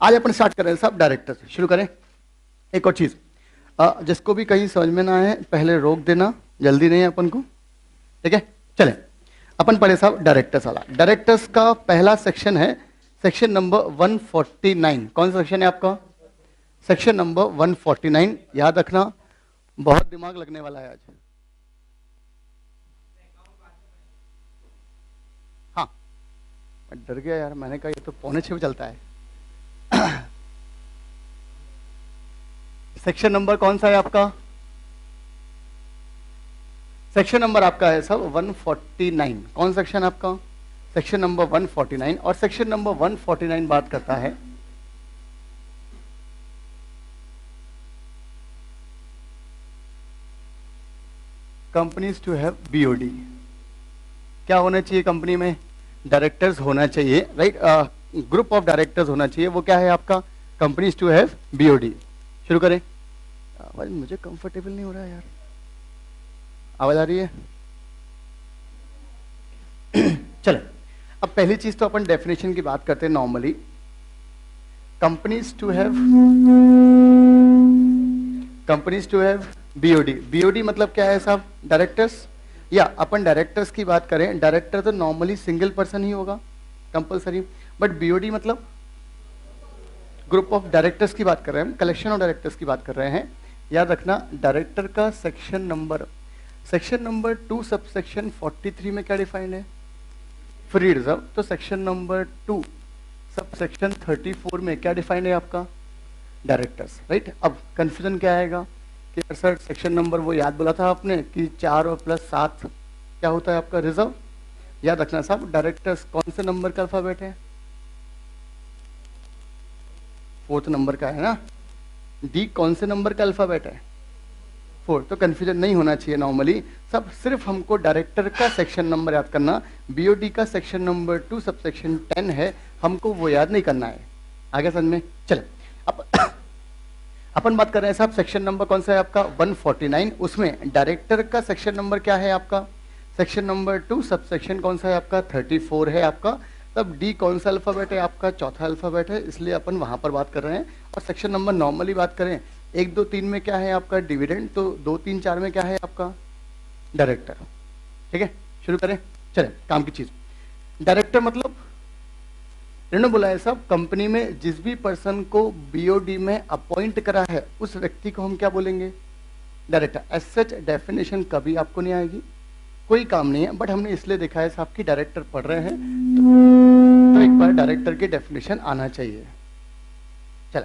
आज अपन स्टार्ट करें सब डायरेक्टर से शुरू करें। एक और चीज, जिसको भी कहीं समझ में ना आए पहले रोक देना, जल्दी नहीं है अपन को, ठीक है। चलें अपन पढ़े साहब डायरेक्टर्स वाला। डायरेक्टर्स का पहला सेक्शन है सेक्शन नंबर 149। कौन सा सेक्शन है आपका? Section number 149। याद रखना, बहुत दिमाग लगने वाला है आज। हाँ, मैं डर गया यार, मैंने कहा ये तो 5:45 चलता है। सेक्शन नंबर कौन सा है आपका? सेक्शन नंबर आपका है सब 149। कौन सेक्शन आपका? Section number 149। और सेक्शन नंबर 149 बात करता है कंपनीज टू हैव बीओडी। क्या होना चाहिए कंपनी में? डायरेक्टर्स होना चाहिए, राइट। ग्रुप ऑफ डायरेक्टर्स होना चाहिए। वो क्या है आपका? Companies to have BOD. शुरू करें। आवाज मुझे कंफर्टेबल नहीं हो रहा है यार, आवाज आ रही है? चलो, अब पहली चीज तो अपन डेफिनेशन की बात करते हैं। Normally companies to have BOD. BOD मतलब क्या है साहब? डायरेक्टर्स। या अपन डायरेक्टर्स की बात करें, डायरेक्टर तो नॉर्मली सिंगल पर्सन ही होगा कंपलसरी, बट बीओडी मतलब ग्रुप ऑफ डायरेक्टर्स की बात कर रहे हैं हम, कलेक्शन ऑफ डायरेक्टर्स की बात कर रहे हैं। याद रखना, डायरेक्टर का सेक्शन नंबर 2 सब सेक्शन 43 में क्या डिफाइंड है? Free reserve. तो सेक्शन नंबर 2 सब सेक्शन 34 में क्या डिफाइंड है आपका? Directors, right. अब कंफ्यूजन क्या आएगा कि सर सेक्शन नंबर वो याद बोला था आपने कि 4 और +7 क्या होता है आपका? रिजर्व। याद रखना साहब, डायरेक्टर्स कौन से नंबर का अल्फाबेट है? 4th नंबर का है ना। डी कौन से नंबर का अल्फाबेट है? 4। तो कंफ्यूजन नहीं होना चाहिए नॉर्मली सब। सिर्फ हमको डायरेक्टर का सेक्शन नंबर याद करना। बीओडी का सेक्शन नंबर 2 सब सेक्शन 10 है, हमको वो याद नहीं करना है। आगे समझ में? चले अब अपन बात कर रहे हैं साहब सेक्शन नंबर कौन सा है आपका? 149। उसमें डायरेक्टर का सेक्शन नंबर क्या है आपका? सेक्शन नंबर 2 सब सेक्शन कौन सा है आपका? 34 है आपका। तब डी कौन सा अल्फाबेट है आपका? चौथा अल्फाबेट है, इसलिए अपन वहां पर बात कर रहे हैं। और सेक्शन नंबर नॉर्मली बात करें 1, 2, 3 में क्या है आपका? डिविडेंड। तो 2, 3, 4 में क्या है आपका? डायरेक्टर। ठीक है, शुरू करें। चले काम की चीज। डायरेक्टर मतलब इन्होंने बोला है साहब, कंपनी में जिस भी पर्सन को बीओडी में अपॉइंट करा है उस व्यक्ति को हम क्या बोलेंगे? डायरेक्टर। एज सच डेफिनेशन कभी आपको नहीं आएगी, कोई काम नहीं है, बट हमने इसलिए देखा है साहब कि डायरेक्टर पढ़ रहे हैं तो एक बार डायरेक्टर की डेफिनेशन आना चाहिए। चलो,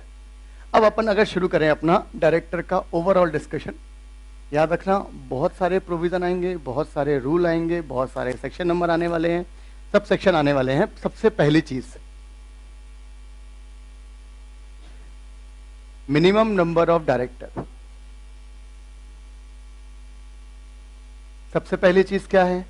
अब अपन अगर शुरू करें अपना डायरेक्टर का ओवरऑल डिस्कशन। याद रखना, बहुत सारे प्रोविजन आएंगे, बहुत सारे रूल आएंगे, बहुत सारे सेक्शन नंबर आने वाले हैं, सब सेक्शन आने वाले हैं। सबसे पहली चीज, मिनिमम नंबर ऑफ डायरेक्टर। सबसे पहली चीज क्या है?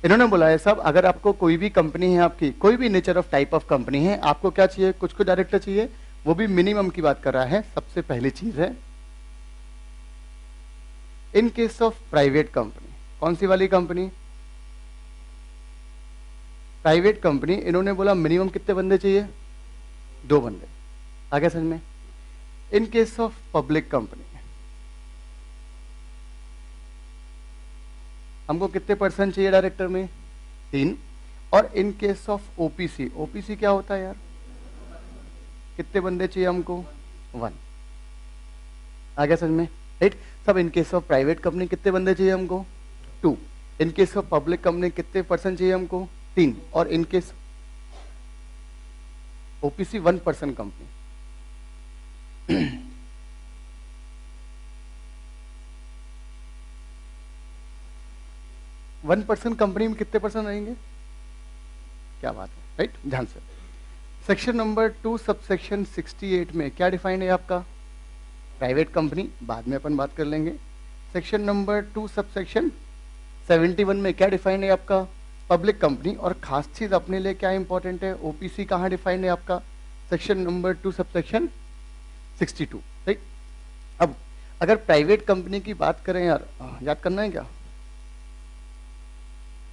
इन्होंने बोला है साहब, अगर आपको कोई भी कंपनी है, आपकी कोई भी nature of type of company है, आपको क्या चाहिए? कुछ डायरेक्टर चाहिए, वो भी मिनिमम की बात कर रहा है। सबसे पहली चीज है in case of private company. कौन सी वाली कंपनी? Private company. इन्होंने बोला मिनिमम कितने बंदे चाहिए? 2 बंदे। आगे समझ में? In case of public company हमको कितने पर्सन चाहिए डायरेक्टर में? 3। और in case of OPC, OPC क्या होता है यार? कितने बंदे चाहिए हमको? 1। आगे समझ में? राइट। सब in case of private company कितने बंदे चाहिए हमको? 2। In case of public company कितने पर्सन चाहिए हमको? 3। और in case OPC 1 person company. 1 person company में कितने पर्सन रहेंगे? क्या बात है, राइट। ध्यान से, सेक्शन नंबर 2 सब सेक्शन 68 में क्या डिफाइंड है आपका? प्राइवेट कंपनी, बाद में अपन बात कर लेंगे। सेक्शन नंबर 2 सब सेक्शन 71 में क्या डिफाइंड है आपका? Public company. और खास चीज अपने लिए क्या इंपॉर्टेंट है? ओपीसी कहाँ डिफाइंड है आपका? Section number 2 sub section 62, right. अब अगर प्राइवेट कंपनी की बात करें यार, याद करना है क्या?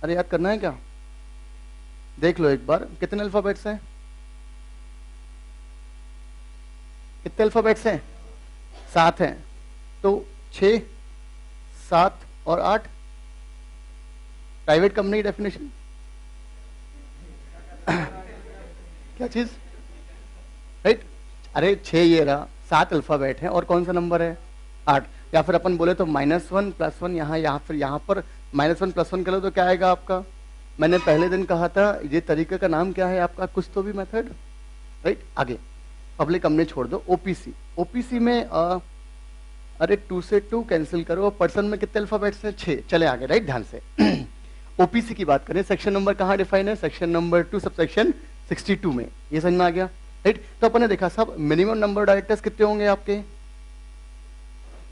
अरे याद करना है क्या? देख लो एक बार कितने अल्फाबेट्स हैं, कितने अल्फाबेट्स हैं, 7 हैं। तो 6, 7 और 8 प्राइवेट कंपनी की डेफिनेशन क्या चीज, राइट। अरे 6 ये रहा, 7 अल्फाबेट है और कौन सा नंबर है 8। या फिर अपन बोले तो -1 +1 यहाँ फिर यहाँ पर -1 +1 कर लो तो क्या आएगा आपका। मैंने पहले दिन कहा था ये तरीके का नाम क्या है आपका, कुछ तो भी मेथड, राइट। आगे पब्लिक हमने छोड़ दो। ओपीसी, ओपीसी में अरे 2 से 2 कैंसिल करो, पर्सन में कितने अल्फाबेट्स हैं 6। चले आगे, राइट, ध्यान से। ओपीसी की बात करें, सेक्शन नंबर कहाँ डिफाइन है, सेक्शन नंबर 2 सबसेक्शन 62 में। ये समझ में आ गया, राइट। तो अपन ने देखा साहब मिनिमम नंबर डायरेक्टर्स कितने होंगे आपके,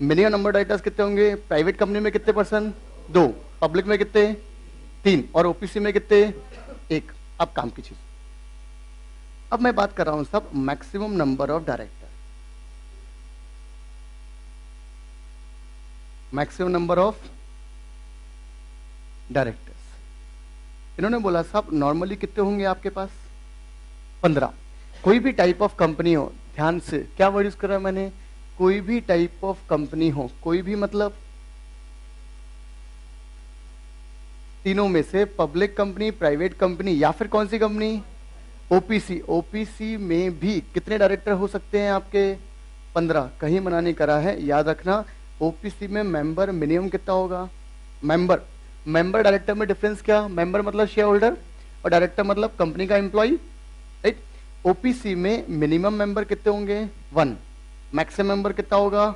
मिनिमम नंबर डायरेक्टर्स कितने होंगे, प्राइवेट कंपनी में कितने पर्सन 2, पब्लिक में कितने 3 और ओपीसी में कितने 1। अब काम की चीज, अब मैं बात कर रहा हूं साहब maximum number of director, maximum number of directors. इन्होंने बोला साहब नॉर्मली कितने होंगे आपके पास 15। कोई भी टाइप ऑफ कंपनी हो, ध्यान से क्या वर्ड यूज कर रहा है मैंने, कोई भी टाइप ऑफ कंपनी हो, कोई भी मतलब तीनों में से पब्लिक कंपनी, प्राइवेट कंपनी या फिर कौन सी कंपनी, ओपीसी। ओपीसी में भी कितने डायरेक्टर हो सकते हैं आपके 15, कहीं मना नहीं करा है, याद रखना। ओपीसी में मेंबर मिनिमम कितना होगा, मेंबर डायरेक्टर में डिफरेंस क्या, मेंबर मतलब शेयर होल्डर और डायरेक्टर मतलब कंपनी का एम्प्लॉय, राइट। ओपीसी में मिनिमम मेंबर कितने होंगे 1, मैक्सिमम मेंबर कितना होगा,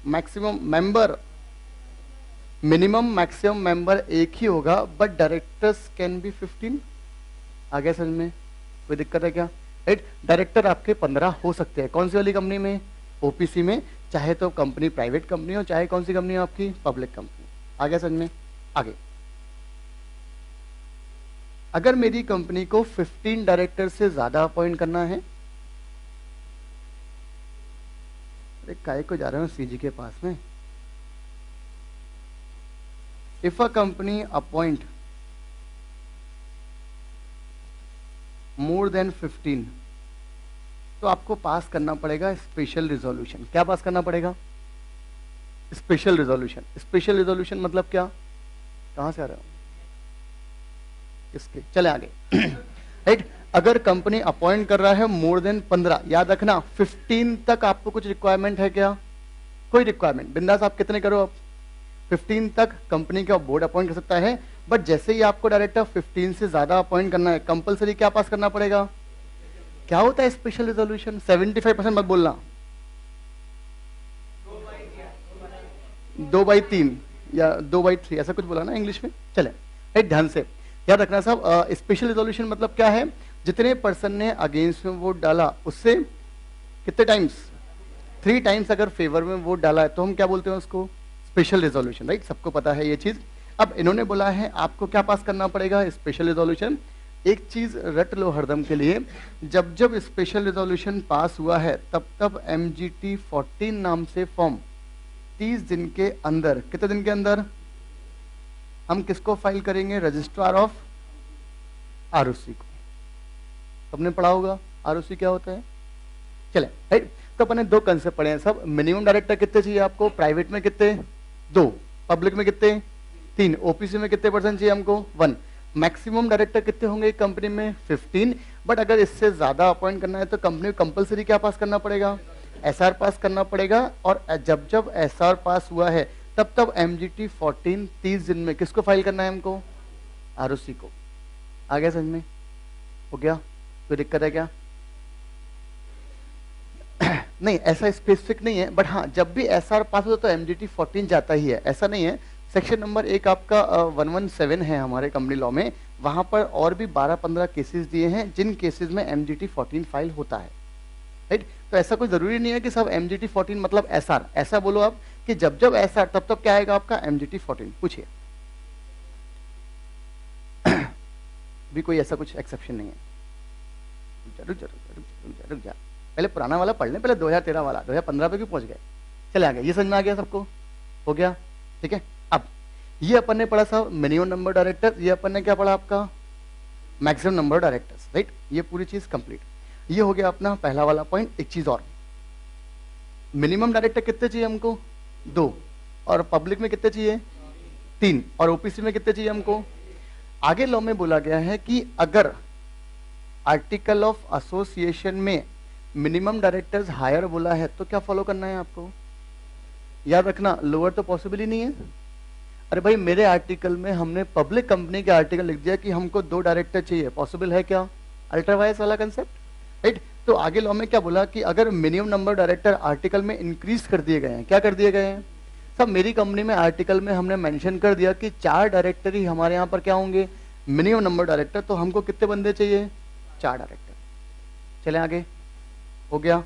maximum member, minimum maximum member एक ही होगा, बट डायरेक्टर्स कैन बी 15। आगे समझ में कोई दिक्कत है क्या, राइट। डायरेक्टर आपके 15 हो सकते हैं, कौन सी वाली कंपनी में, ओपीसी में, चाहे तो कंपनी प्राइवेट कंपनी हो चाहे कौन सी कंपनी हो आपकी पब्लिक कंपनी। आगे समझ में, आगे अगर मेरी कंपनी को 15 डायरेक्टर से ज्यादा अपॉइंट करना है, अरे काय को जा रहे हो सीजी के पास में, if a company appoint more than 15 तो आपको पास करना पड़ेगा स्पेशल रिजोल्यूशन। क्या पास करना पड़ेगा, स्पेशल रिजोल्यूशन। स्पेशल रिजोल्यूशन मतलब क्या, कहां से आ रहे हो इसके, चले आगे, राइट। अगर कंपनी अपॉइंट कर रहा है मोर देन 15, याद रखना 15 तक आपको कुछ रिक्वायरमेंट है क्या, कोई रिक्वायरमेंट, बिंदास आप कितने करो आप 15 तक कंपनी का बोर्ड अपॉइंट कर सकता है, बट जैसे ही आपको डायरेक्टर 15 से ज्यादा अपॉइंट करना है कंपलसरी क्या पास करना पड़ेगा, क्या होता है स्पेशल रिजोल्यूशन, 75% मत बोलना, 2/3 या 2/3 ऐसा कुछ बोला ना इंग्लिश में, चले, राइट। ध्यान से याद रखना साहब, स्पेशल रिजोल्यूशन मतलब क्या है, जितने पर्सन ने अगेंस्ट में वोट डाला उससे कितने टाइम्स, 3 टाइम्स अगर फेवर में वोट डाला है तो हम क्या बोलते हैं उसको, स्पेशल रिजोल्यूशन, राइट। सबको पता है ये चीज। अब इन्होंने बोला है आपको क्या पास करना पड़ेगा, स्पेशल रिजोल्यूशन। एक चीज रट लो हरदम के लिए, जब जब स्पेशल रिजोल्यूशन पास हुआ है तब तब MGT 14 नाम से फॉर्म 30 दिन के अंदर, कितने दिन के अंदर हम किसको फाइल करेंगे, रजिस्ट्रार ऑफ आरओसी को। सबने पढ़ा होगा आरओसी क्या होता है, चले, राइट। तो अपने 2 कंसेप्ट पढ़े हैं सब, मिनिमम डायरेक्टर कितने चाहिए आपको, प्राइवेट में कितने 2, पब्लिक में कितने 3, ओपीसी में कितने % चाहिए हमको 1, मैक्सिमम डायरेक्टर कितने होंगे कंपनी में 15, बट अगर इससे ज्यादा अपॉइंट करना है तो कंपनी को कंपलसरी क्या पास करना पड़ेगा, एसआर पास करना पड़ेगा। और जब जब एसआर पास हुआ है तब तब MGT 14 30 दिन में किसको फाइल करना है हमको, आरओसी को। आगे समझ में, हो गया, कोई दिक्कत है क्या नहीं, ऐसा स्पेसिफिक नहीं है, बट हाँ जब भी एसआर पास होता तो MGT 14 जाता ही है, ऐसा नहीं है। सेक्शन नंबर 1 आपका 117 है हमारे कंपनी लॉ में, वहां पर और भी 12-15 केसेस दिए हैं जिन केसेस में MGT 14 फाइल होता है, राइट। तो ऐसा कोई जरूरी नहीं है कि सब MGT 14 मतलब एसआर, ऐसा बोलो आप कि जब जब एसआर तब तब क्या आएगा आपका MGT 14। पूछिए भी कोई ऐसा कुछ एक्सेप्शन नहीं है, रुक जा, पहले पुराना वाला पढ़ लें, पहले 2013 वाला, 2015 पे क्यों पहुंच गए, चले आ गए, ये समझ में आ गया सबको, हो गया, ठीक है। अब ये अपन ने पढ़ा साहब मिनिमम नंबर डायरेक्टर, ये अपन ने क्या पढ़ा आपका मैक्सिमम नंबर डायरेक्टर्स, राइट। ये पूरी चीज कंप्लीट। ये हो गया अपना पहला वाला पॉइंट। एक चीज और, मिनिमम डायरेक्टर कितने चाहिए हमको? 2। और पब्लिक में कितने चाहिए? 3। और ओपीसी में कितने चाहिए हमको? आगे लॉ में बोला गया है कि अगर आर्टिकल ऑफ एसोसिएशन में मिनिमम डायरेक्टर्स हायर बोला है तो क्या फॉलो करना है आपको? याद रखना, लोअर तो पॉसिबल ही नहीं है। अरे भाई, मेरे आर्टिकल में हमने पब्लिक कंपनी के आर्टिकल लिख दिया कि हमको 2 डायरेक्टर चाहिए, पॉसिबल है क्या? अल्ट्रावायस वाला कंसेप्ट, राइट। तो आगे लॉ में क्या बोला कि अगर मिनिमम नंबर डायरेक्टर आर्टिकल में इंक्रीज कर दिए गए हैं, क्या कर दिए गए हैं? सब मेरी कंपनी में आर्टिकल में हमने मेंशन कर दिया कि 4 डायरेक्टर ही हमारे यहाँ पर क्या होंगे? Minimum number director. तो हमको कितने बंदे चाहिए? 4 डायरेक्टर। चले आगे, हो गया,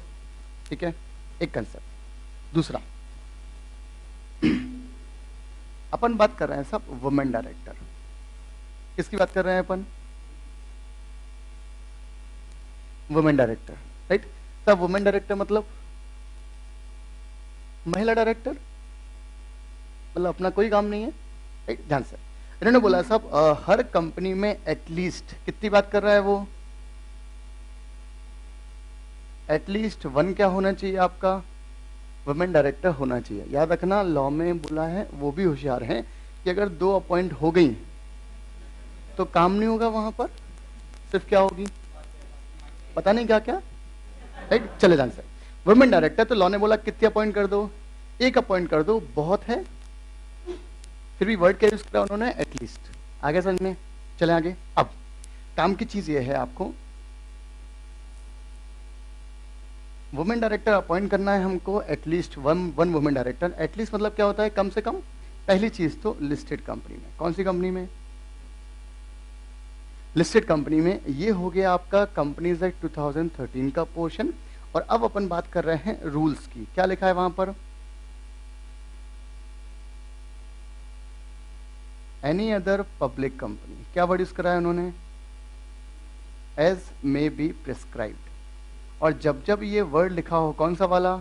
ठीक है, एक कंसेप्ट। दूसरा, अपन बात कर रहे हैं सब वुमेन डायरेक्टर। किसकी बात कर रहे हैं अपन? Women director, right. सब वुमेन डायरेक्टर मतलब महिला डायरेक्टर, मतलब अपना कोई काम नहीं है, राइट। ध्यान से, इन्होंने बोला सब हर कंपनी में एटलीस्ट कितनी बात कर रहा है वो? एटलीस्ट 1 क्या होना चाहिए आपका? वुमेन डायरेक्टर होना चाहिए। याद रखना, लॉ में बोला है, वो भी होशियार है कि अगर 2 अपॉइंट हो गई तो काम नहीं होगा वहां पर, सिर्फ क्या होगी? पता नहीं क्या क्या, राइट। चले जान से, वुमेन डायरेक्टर, तो लॉ ने बोला कितने अपॉइंट कर दो? 1 अपॉइंट कर दो, बहुत है। फिर भी वर्ड क्या यूज करा उन्होंने? एटलीस्ट। आगे समझ में? चले आगे। अब काम की चीज ये है, आपको वुमेन डायरेक्टर अपॉइंट करना है हमको, at least one women director. At least मतलब क्या होता है? कम से कम। पहली चीज तो लिस्टेड कंपनी में। कौन सी कंपनी में? लिस्टेड कंपनी में। ये हो गया आपका कंपनीज एक्ट 2013 का पोर्शन। और अब अपन बात कर रहे हैं रूल्स की। क्या लिखा है वहां पर? एनी अदर पब्लिक कंपनी, क्या वर्ड यूज करा है उन्होंने? As may be prescribed. और जब जब ये वर्ड लिखा हो, कौन सा वाला?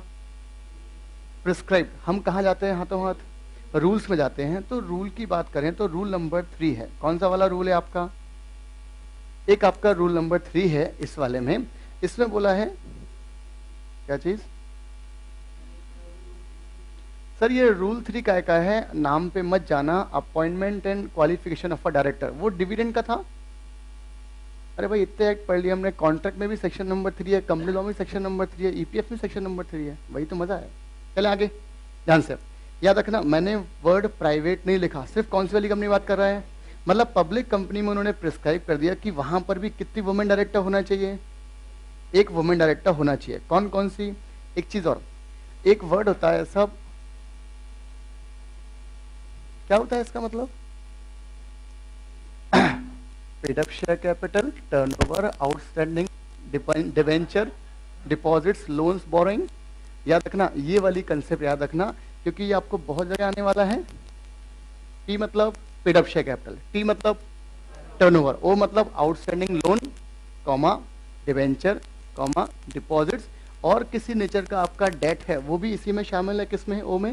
प्रिस्क्राइब। हम कहाँ जाते हैं? हाथों हाथ रूल्स में जाते हैं। तो रूल की बात करें तो रूल नंबर 3 है। कौन सा वाला रूल है आपका? एक आपका रूल नंबर 3 है इस वाले में। इसमें बोला है क्या चीज? सर ये रूल 3 का है, नाम पे मत जाना। Appointment and qualification of a director, वो डिविडेंड का था। अरे भाई, इतने एक्ट पढ़ लिया हमने। कॉन्ट्रैक्ट में भी सेक्शन नंबर 3 है, कंपनी लॉ में सेक्शन नंबर 3 है, ईपीएफ में सेक्शन नंबर 3 है। वही तो मजा है। चले आगे, ध्यान से याद रखना, मैंने वर्ड प्राइवेट नहीं लिखा। सिर्फ कौन सी वाली कंपनी बात कर रहा है? मतलब पब्लिक कंपनी में उन्होंने प्रिस्क्राइब कर दिया कि वहां पर भी कितनी वुमेन डायरेक्टर होना चाहिए? 1 वुमेन डायरेक्टर होना चाहिए। कौन कौन सी? एक चीज और, एक वर्ड होता है सब, क्या होता है इसका मतलब? Paid up share capital, turnover, outstanding debenture, deposits, loans, borrowing. याद रखना, ये वाली कंसेप्ट याद रखना, क्योंकि ये आपको बहुत जगह आने वाला है। पी मतलब paid up share capital, T मतलब टर्नओवर, ओ मतलब outstanding loan, comma debenture, comma deposits, और किसी नेचर का आपका डेट है वो भी इसी में शामिल है। किसमें? ओ में,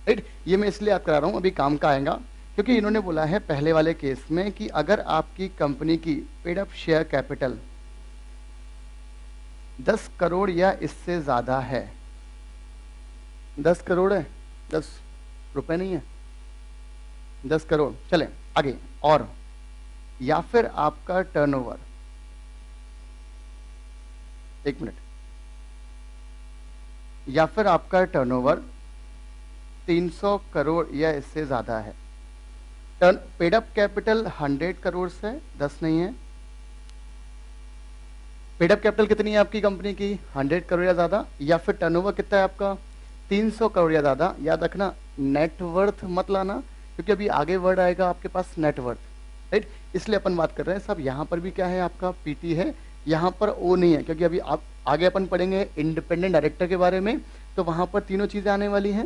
राइट। ये मैं इसलिए याद करा रहा हूँ, अभी काम का आएगा, क्योंकि इन्होंने बोला है पहले वाले केस में कि अगर आपकी कंपनी की paid up share capital 10 crore या इससे ज्यादा है, 10 करोड़ है, 10 रुपए नहीं है, 10 करोड़, चले आगे, और या फिर आपका टर्नओवर, 1 मिनट, या फिर आपका टर्नओवर 300 करोड़ या इससे ज्यादा है। Turn paid up capital 100 crore से 10 नहीं है। पेड अप कैपिटल कितनी है आपकी कंपनी की? 100 करोड़ या ज्यादा। या फिर टर्नओवर कितना है आपका? 300 करोड़ या ज्यादा। याद रखना, नेटवर्थ मत लाना, क्योंकि अभी आगे वर्ड आएगा आपके पास नेटवर्थ, राइट। इसलिए अपन बात कर रहे हैं सब। यहाँ पर भी क्या है आपका? पीटी है, यहाँ पर ओ नहीं है, क्योंकि अभी आप आगे अपन पढ़ेंगे इंडिपेंडेंट डायरेक्टर के बारे में, तो वहां पर तीनों चीजें आने वाली हैं,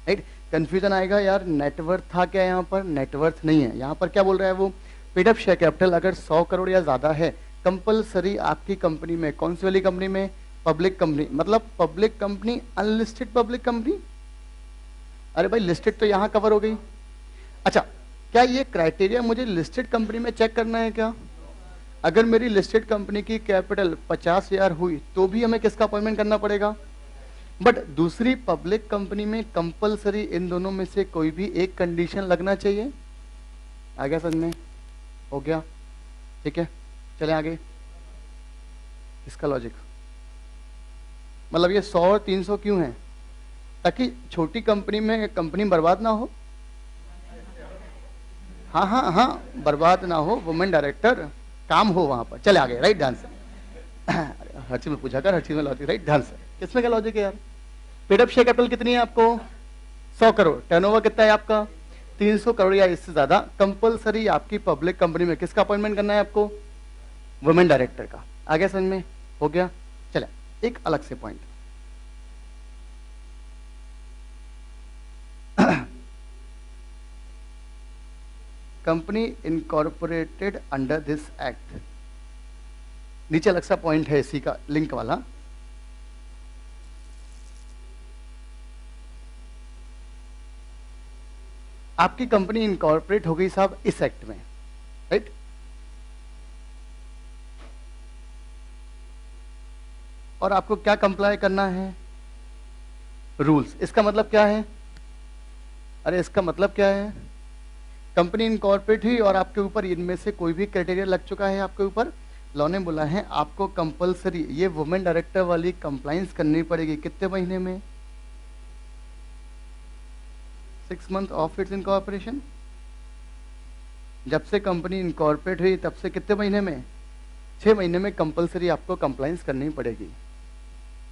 राइट। कंफ्यूजन आएगा यार, नेटवर्थ था क्या? यहाँ पर नेटवर्थ नहीं है। यहाँ पर क्या बोल रहा है वो? पेड अप शेयर कैपिटल अगर 100 करोड़ या ज्यादा है, कंपलसरी आपकी कंपनी में, कौन सी वाली कंपनी में? पब्लिक कंपनी, मतलब public company, unlisted public company. अरे भाई, लिस्टेड तो यहाँ कवर हो गई। अच्छा, क्या ये क्राइटेरिया मुझे लिस्टेड कंपनी में चेक करना है क्या? अगर मेरी लिस्टेड कंपनी की कैपिटल 50,000 हुई तो भी हमें किसका अपॉइंटमेंट करना पड़ेगा? बट दूसरी पब्लिक कंपनी में कंपलसरी इन दोनों में से कोई भी एक कंडीशन लगना चाहिए। आ गया समझ में? हो गया, ठीक है, चले आगे। इसका लॉजिक मतलब ये 100 और 300 क्यों है? ताकि छोटी कंपनी में कंपनी बर्बाद ना हो। हाँ हाँ हाँ, बर्बाद ना हो, वुमेन डायरेक्टर काम हो वहां पर। चले आगे, राइट, ध्यान से। हर चीज में पूछा कर, हर चीज में लॉजिक, राइट, ध्यान से। किसमें क्या लॉजिक है यार? पेड अप शेयर कैपिटल कितनी है आपको? 100 करोड़। टर्नओवर कितना है आपका? 300 करोड़ या इससे ज्यादा। कंपलसरी आपकी पब्लिक कंपनी में किसका अपॉइंटमेंट करना है आपको? वुमेन डायरेक्टर का। आगे समझ में? हो गया, चले एक अलग से point. Company incorporated under this act, नीचे अलग सा पॉइंट है इसी का लिंक वाला। आपकी कंपनी इनकॉर्पोरेट हो गई साहब इस एक्ट में, राइट? और आपको क्या कंप्लाई करना है? रूल्स। इसका मतलब क्या है? अरे इसका मतलब क्या है? कंपनी इनकॉर्पोरेट हुई और आपके ऊपर इनमें से कोई भी क्राइटेरिया लग चुका है आपके ऊपर, लॉ ने बोला है आपको कंपलसरी ये वुमेन डायरेक्टर वाली कंप्लाइंस करनी पड़ेगी। कितने महीने में? 6 मंथ ऑफ इट्स इनकॉर्पोरेशन। जब से कंपनी इनकॉर्पोरेट हुई तब से कितने महीने में? 6 महीने में कंपलसरी आपको कंप्लाइंस करनी पड़ेगी।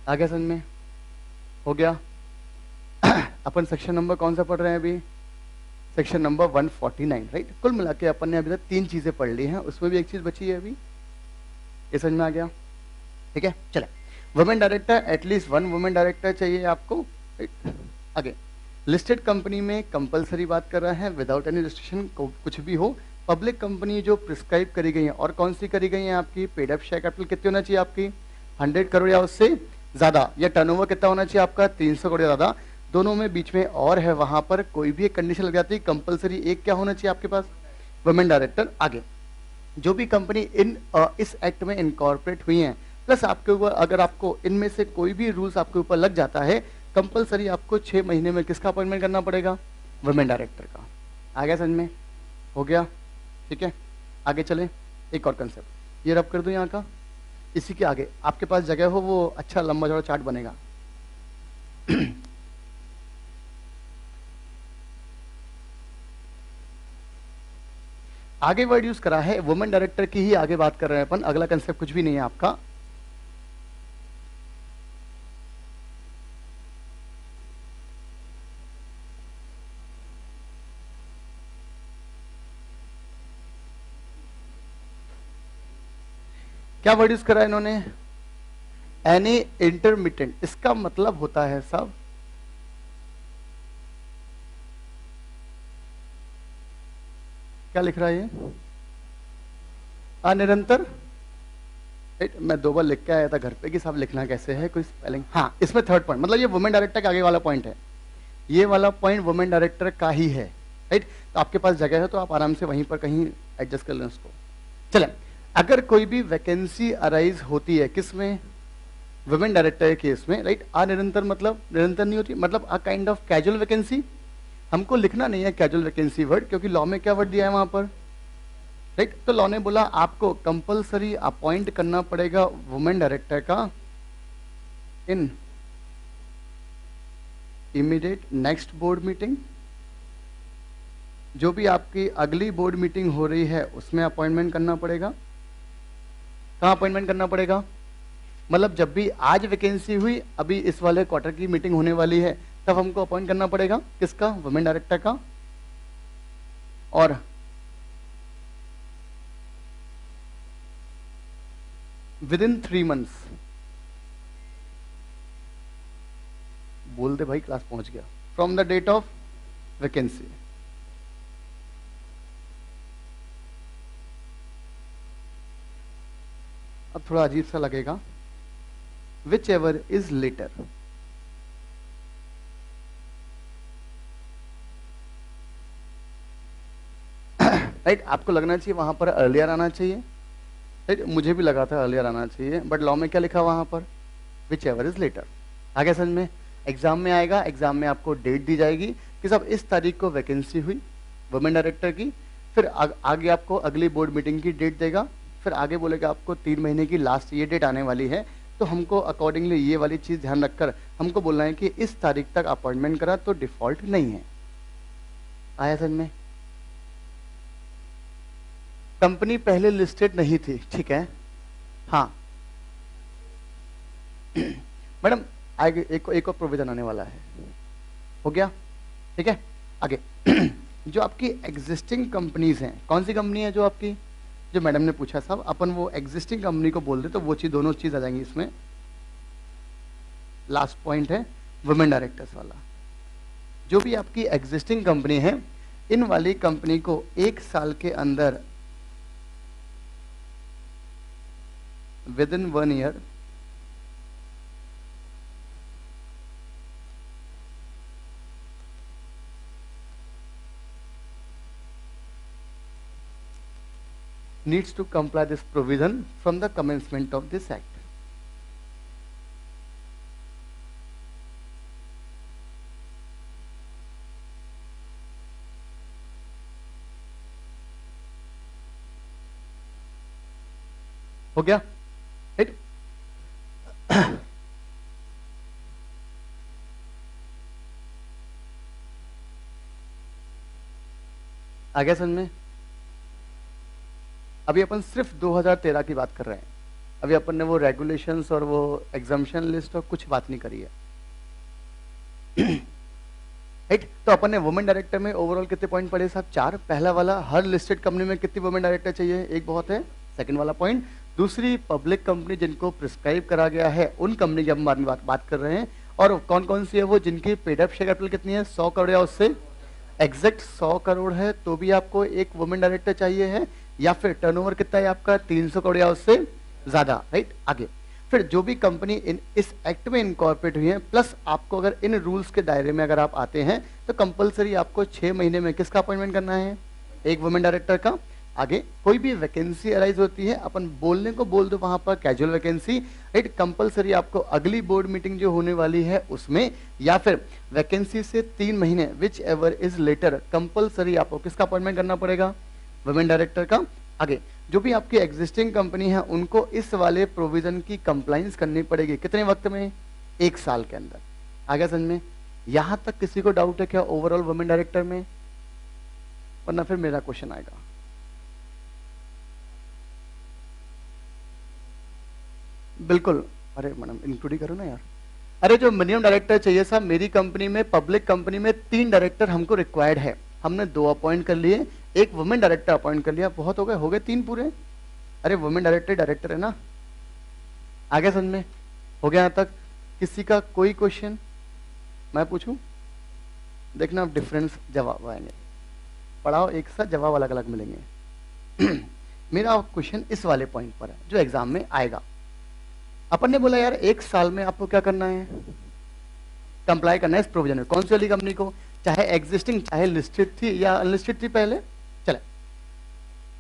आगे समझ में? हो गया। अपन सेक्शन नंबर कौन सा पढ़ रहे हैं अभी? Section number 149, right? कुल मिला के अपन ने अभी तक 3 चीजें पढ़ ली हैं, उसमें भी एक चीज बची है अभी। ये समझ में आ गया? ठीक है, चले। Women director, at least 1 women director चाहिए आपको, राइट? आगे लिस्टेड कंपनी में कंपलसरी बात कर रहा है, विदाउट एनी रिस्ट्रिक्शन, कुछ भी हो। पब्लिक कंपनी जो प्रिस्क्राइब करी गई है, और कौन सी करी गई है आपकी? पेड अप शेयर कैपिटल कितनी होना चाहिए आपकी? 100 करोड़ या उससे ज्यादा। या टर्नओवर कितना होना चाहिए आपका? 300 करोड़ या ज्यादा। दोनों में बीच में और है, वहां पर कोई भी एक कंडीशन लग जाती है। कंपलसरी एक क्या होना चाहिए आपके पास? Women director. आगे जो भी कंपनी इस एक्ट में इनकॉर्पोरेट हुई है, प्लस आपके ऊपर अगर आपको इनमें से कोई भी रूल्स आपके ऊपर लग जाता है, कंपलसरी आपको 6 महीने में किसका अपॉइंटमेंट करना पड़ेगा? वुमेन डायरेक्टर का। आ गया समझ में? हो गया, ठीक है, आगे चलें। एक और कंसेप्ट ये रब कर दूं यहाँ का, इसी के आगे आपके पास जगह हो, वो अच्छा लंबा चौड़ा चार्ट बनेगा। आगे वर्ड यूज करा है वुमेन डायरेक्टर की ही, आगे बात कर रहे हैं अपन। अगला कंसेप्ट कुछ भी नहीं है आपका। क्या वर्ड यूज करा है इन्होंने? Any intermittent. इसका मतलब होता है साहब, क्या लिख रहा है ये? अनिरंतर। मैं 2 बार लिख के आया था घर पे कि साहब लिखना कैसे है, कोई स्पेलिंग। हाँ, इसमें थर्ड पॉइंट, मतलब ये वुमेन डायरेक्टर के आगे वाला पॉइंट है। ये वाला पॉइंट वुमेन डायरेक्टर का ही है, राइट? तो आपके पास जगह है तो आप आराम से वहीं पर कहीं एडजस्ट कर लें उसको। चले, अगर कोई भी वैकेंसी अराइज होती है किसमें? वुमेन डायरेक्टर के केस में, राइट? अनिरंतर मतलब निरंतर नहीं होती, मतलब a kind of casual vacancy. हमको लिखना नहीं है कैजुअल वैकेंसी वर्ड, क्योंकि लॉ में क्या वर्ड दिया है वहां पर, राइट? तो लॉ ने बोला आपको कंपलसरी अपॉइंट करना पड़ेगा वुमेन डायरेक्टर का इन इमीडिएट नेक्स्ट बोर्ड मीटिंग। जो भी आपकी अगली बोर्ड मीटिंग हो रही है उसमें अपॉइंटमेंट करना पड़ेगा। कहाँ अपॉइंटमेंट करना पड़ेगा? मतलब जब भी आज वैकेंसी हुई, अभी इस वाले क्वार्टर की मीटिंग होने वाली है, तब हमको अपॉइंट करना पड़ेगा किसका? वुमेन डायरेक्टर का। और विद इन 3 मंथ्स, बोल दे भाई क्लास पहुंच गया, from the date of vacancy. अब थोड़ा अजीब सा लगेगा, whichever is later. Right? आपको लगना चाहिए वहां पर अर्लियर आना चाहिए, राइट, मुझे भी लगा था अर्लियर आना चाहिए, बट लॉ में क्या लिखा वहाँ पर, विच एवर इज लेटर। आगे समझ में, एग्जाम में आएगा, एग्जाम में आपको डेट दी जाएगी कि साहब इस तारीख को वैकेंसी हुई वुमेन डायरेक्टर की, फिर आगे आपको अगली बोर्ड मीटिंग की डेट देगा, फिर आगे बोलेगा आपको 3 महीने की लास्ट ये डेट आने वाली है, तो हमको अकॉर्डिंगली ये वाली चीज़ ध्यान रखकर हमको बोलना है कि इस तारीख तक अपॉइंटमेंट करा तो डिफॉल्ट नहीं है। आया समझ में? कंपनी पहले लिस्टेड नहीं थी, ठीक है, हाँ मैडम आगे एक और प्रोविजन आने वाला है, हो गया, ठीक है। आगे जो आपकी एग्जिस्टिंग कंपनीज हैं, कौन सी कंपनी है जो आपकी, जो मैडम ने पूछा साहब, अपन वो एग्जिस्टिंग कंपनी को बोल दे तो वो चीज, दोनों चीज आ जाएंगी इसमें। लास्ट पॉइंट है वुमेन डायरेक्टर्स वाला। जो भी आपकी एग्जिस्टिंग कंपनी है, इन वाली कंपनी को 1 साल के अंदर, with in 1 year, needs to comply this provision from the commencement of this act। हो गया, राइट। आ गया समझ में? अभी अपन सिर्फ 2013 की बात कर रहे हैं, अभी अपन ने वो रेगुलेशंस और वो एग्जाम्शन लिस्ट और कुछ बात नहीं करी है, राइट। तो अपन ने वुमेन डायरेक्टर में ओवरऑल कितने पॉइंट पढ़े साहब? 4। पहला वाला, हर लिस्टेड कंपनी में कितनी वुमेन डायरेक्टर चाहिए, एक बहुत है। सेकंड वाला पॉइंट, दूसरी पब्लिक कंपनी जिनको प्रिस्क्राइब करा गया है उन कंपनी की हम बात कर रहे हैं, और कौन कौन सी है वो जिनकी पेड अप शेयर कैपिटल कितनी है, 100 करोड़ या उससे एग्जैक्ट 100 करोड़ है तो भी आपको एक वुमेन डायरेक्टर चाहिए है, या फिर टर्नओवर कितना है आपका 300 करोड़ या उससे ज्यादा, राइट। आगे फिर जो भी कंपनी इस एक्ट में इनकॉर्पोरेट हुई है, प्लस आपको अगर इन रूल्स के दायरे में अगर आप आते हैं तो कंपलसरी आपको 6 महीने में किसका अपॉइंटमेंट करना है, एक वुमेन डायरेक्टर का। आगे कोई भी वैकेंसी अराइज होती है, अपन बोलने को बोल दो वहां पर कैजुअल वैकेंसी, राइट, कंपलसरी आपको अगली बोर्ड मीटिंग जो होने वाली है उसमें, या फिर वैकेंसी से 3 महीने whichever is later, compulsory आपको किसका अपॉइंटमेंट करना पड़ेगा, वुमेन डायरेक्टर का। आगे जो भी आपकी एग्जिस्टिंग कंपनी है उनको इस वाले प्रोविजन की कंप्लाइंस करनी पड़ेगी, कितने वक्त में, 1 साल के अंदर। आगे समझ में? यहां तक किसी को डाउट है क्या ओवरऑल वुमेन डायरेक्टर में, वरना फिर मेरा क्वेश्चन आएगा। बिल्कुल, अरे मैडम इंक्लूड ही करो ना यार। अरे जो मिनिमम डायरेक्टर चाहिए साहब, मेरी कंपनी में, पब्लिक कंपनी में 3 डायरेक्टर हमको रिक्वायर्ड है, हमने 2 अपॉइंट कर लिए, एक वुमेन डायरेक्टर अपॉइंट कर लिया, बहुत हो गए 3 पूरे। अरे वुमेन डायरेक्टर है ना। आगे समझ में? हो गया यहाँ तक? किसी का कोई क्वेश्चन मैं पूछूं? देखना अब डिफरेंस जवाब आएंगे, पढ़ाओ एक साथ जवाब अलग अलग मिलेंगे। मेरा क्वेश्चन इस वाले पॉइंट पर है जो एग्जाम में आएगा। अपन ने बोला यार 1 साल में आपको क्या करना है, कंप्लाई करना है इस प्रोविजन में। कौन सी वाली कंपनी को, चाहे एग्जिस्टिंग, चाहे लिस्टेड थी या अनलिस्टेड थी पहले, चले।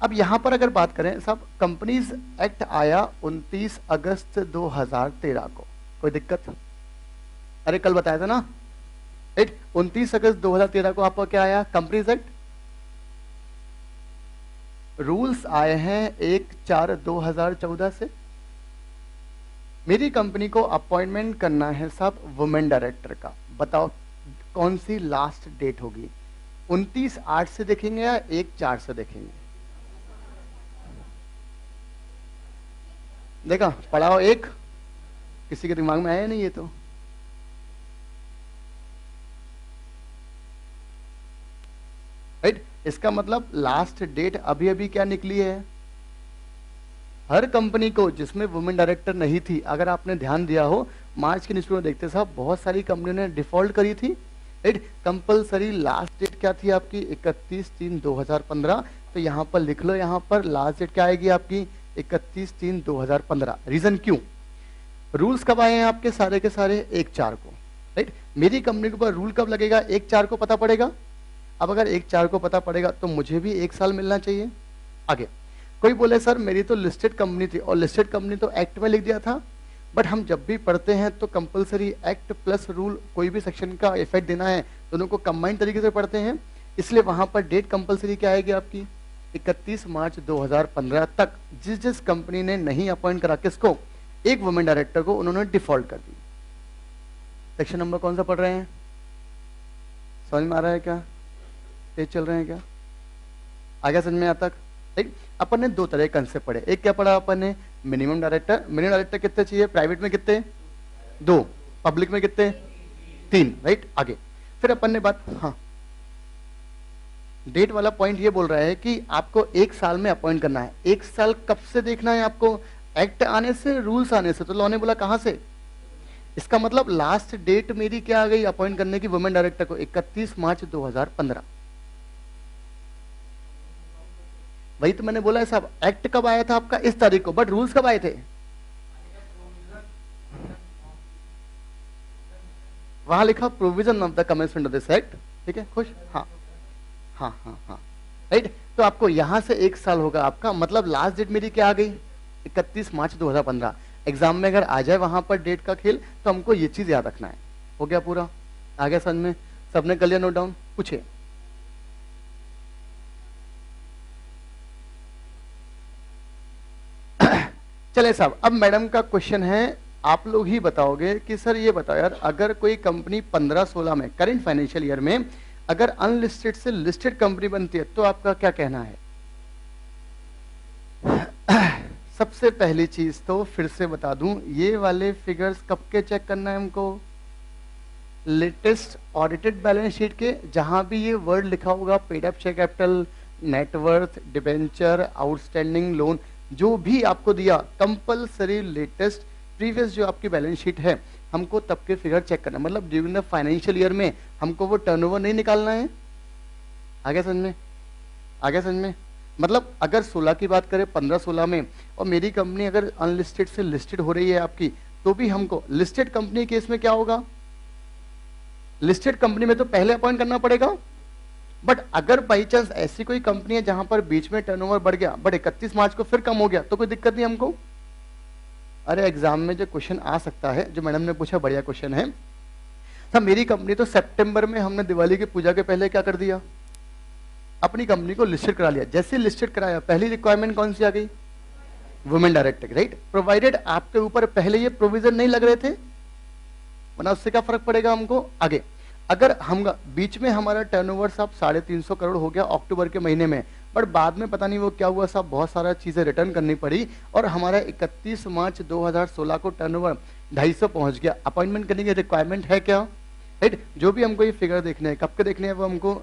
अब यहां पर अगर बात करें साहब, कंपनीज एक्ट आया 29 अगस्त 2013 को, कोई दिक्कत? अरे कल बताया था ना, 29 अगस्त 2013 को आपका क्या आया, कंपनीज एक्ट। रूल्स आए हैं 1/4/2014 से। मेरी कंपनी को अपॉइंटमेंट करना है साहब वुमेन डायरेक्टर का, बताओ कौन सी लास्ट डेट होगी, 29/8 से देखेंगे या 1/4 से देखेंगे? देखा, पढ़ाओ एक, किसी के दिमाग में आया नहीं ये तो। राइट, इसका मतलब लास्ट डेट अभी अभी क्या निकली है, हर कंपनी को जिसमें वुमेन डायरेक्टर नहीं थी, अगर आपने ध्यान दिया हो मार्च के न्यूज़पेपर में देखते साहब, बहुत सारी कंपनियों ने डिफॉल्ट करी थी, राइट। कंपलसरी लास्ट डेट क्या थी आपकी, 31/3/2015। तो यहाँ पर लिख लो, यहाँ पर लास्ट डेट क्या आएगी आपकी, 31/3/2015। रीजन क्यों, रूल्स कब आए हैं आपके सारे के सारे, 1/4 को, राइट। मेरी कंपनी के ऊपर रूल कब लगेगा, 1/4 को पता पड़ेगा। अब अगर 1/4 को पता पड़ेगा तो मुझे भी 1 साल मिलना चाहिए। आगे कोई बोले सर मेरी तो लिस्टेड कंपनी थी, और लिस्टेड कंपनी तो एक्ट में लिख दिया था, बट हम जब भी पढ़ते हैं तो कंपलसरी एक्ट प्लस रूल कोई भी सेक्शन का इफेक्ट देना है, दोनों को कंबाइंड तरीके से पढ़ते हैं, इसलिए वहां पर डेट कंपलसरी क्या आएगी आपकी 31 मार्च 2015 तक। जिस जिस कंपनी ने नहीं अपॉइंट करा किसको, एक वुमेन डायरेक्टर को, उन्होंने डिफॉल्ट कर दी। सेक्शन नंबर कौन सा पढ़ रहे हैं, समझ में आ रहा है क्या, तेज चल रहे हैं क्या, आगे समझ में आता तक? ठीक, अपन ने दो तरह के कंसेप्ट पढ़े। एक क्या पढ़ा अपन ने, मिनिमम डायरेक्टर। मिनिमम डायरेक्टर कितने चाहिए, प्राइवेट में कितने, 2, पब्लिक में कितने, 3, राइट। आगे फिर अपन ने बात, हाँ डेट वाला पॉइंट ये बोल रहा है कि आपको 1 साल में अपॉइंट करना है। 1 साल कब से देखना है आपको, एक्ट आने से, रूल्स आने से। तो लॉ ने बोला कहां से, इसका मतलब लास्ट डेट मेरी क्या आ गई अपॉइंट करने की वुमेन डायरेक्टर को, 31 मार्च 2015। वही तो मैंने बोला है साहब, एक्ट कब आया था आपका, इस तारीख को, बट रूल्स कब आए थे, वहां लिखा provision of the commencement of this act. ठीक है, खुश, हाँ हाँ हाँ हाँ, राइट। तो आपको यहां से 1 साल होगा आपका, मतलब लास्ट डेट मेरी क्या आ गई 31 मार्च 2015। एग्जाम में अगर आ जाए वहां पर डेट का खेल, तो हमको ये चीज याद रखना है। हो गया पूरा, आ गया समझ में, सबने कर लिया नोट डाउन, पूछे। चले साहब, अब मैडम का क्वेश्चन है, आप लोग ही बताओगे कि सर ये बताओ यार, अगर कोई कंपनी 15-16 में करेंट फाइनेंशियल ईयर में अगर अनलिस्टेड से लिस्टेड कंपनी बनती है, तो आपका क्या कहना है? सबसे पहली चीज तो फिर से बता दूं, ये वाले फिगर्स कब के चेक करना है हमको, लेटेस्ट ऑडिटेड बैलेंस शीट के, जहां भी ये वर्ड लिखा होगा paid up share capital, net worth, debenture, outstanding loan, जो भी आपको दिया कंपलसरी लेटेस्ट प्रीवियस जो आपकी बैलेंस शीट है, हमको तब के फिगर चेक करना है। मतलब ड्यूरिंग द फाइनेंशियल ईयर में हमको वो टर्नओवर नहीं निकालना है। आगे समझ में, आगे समझ में, मतलब अगर 16 की बात करें, 15-16 में, और मेरी कंपनी अगर अनलिस्टेड से लिस्टेड हो रही है आपकी, तो भी हमको लिस्टेड कंपनी केस में क्या होगा, लिस्टेड कंपनी में तो पहले अपॉइंट करना पड़ेगा। बट अगर बाई चांस ऐसी कोई कंपनी है जहां पर बीच में टर्नओवर बढ़ गया, बट 31 मार्च को फिर कम हो गया, तो कोई दिक्कत नहीं हमको। अरे एग्जाम में जो क्वेश्चन आ सकता है, जो मैडम ने पूछा बढ़िया क्वेश्चन है, सब मेरी कंपनी तो सितंबर में हमने दिवाली की पूजा के पहले क्या कर दिया, अपनी कंपनी को लिस्टेड करा लिया। जैसे लिस्टेड कराया, पहली रिक्वायरमेंट कौन सी आ गई, वुमेन डायरेक्टर, राइट। प्रोवाइडेड आपके ऊपर पहले ये प्रोविजन नहीं लग रहे थे, वरना उससे क्या फर्क पड़ेगा हमको। आगे अगर हम बीच में हमारा टर्नओवर साहब 350 करोड़ हो गया अक्टूबर के महीने में, बट बाद में पता नहीं वो क्या हुआ साहब, बहुत सारा चीजें रिटर्न करनी पड़ी, और हमारा 31 मार्च 2016 को टर्नओवर 250 पहुंच गया। अपॉइंटमेंट करने की रिक्वायरमेंट है क्या, राइट। जो भी हमको ये फिगर देखने हैं, कब के देखने हैं, वो हमको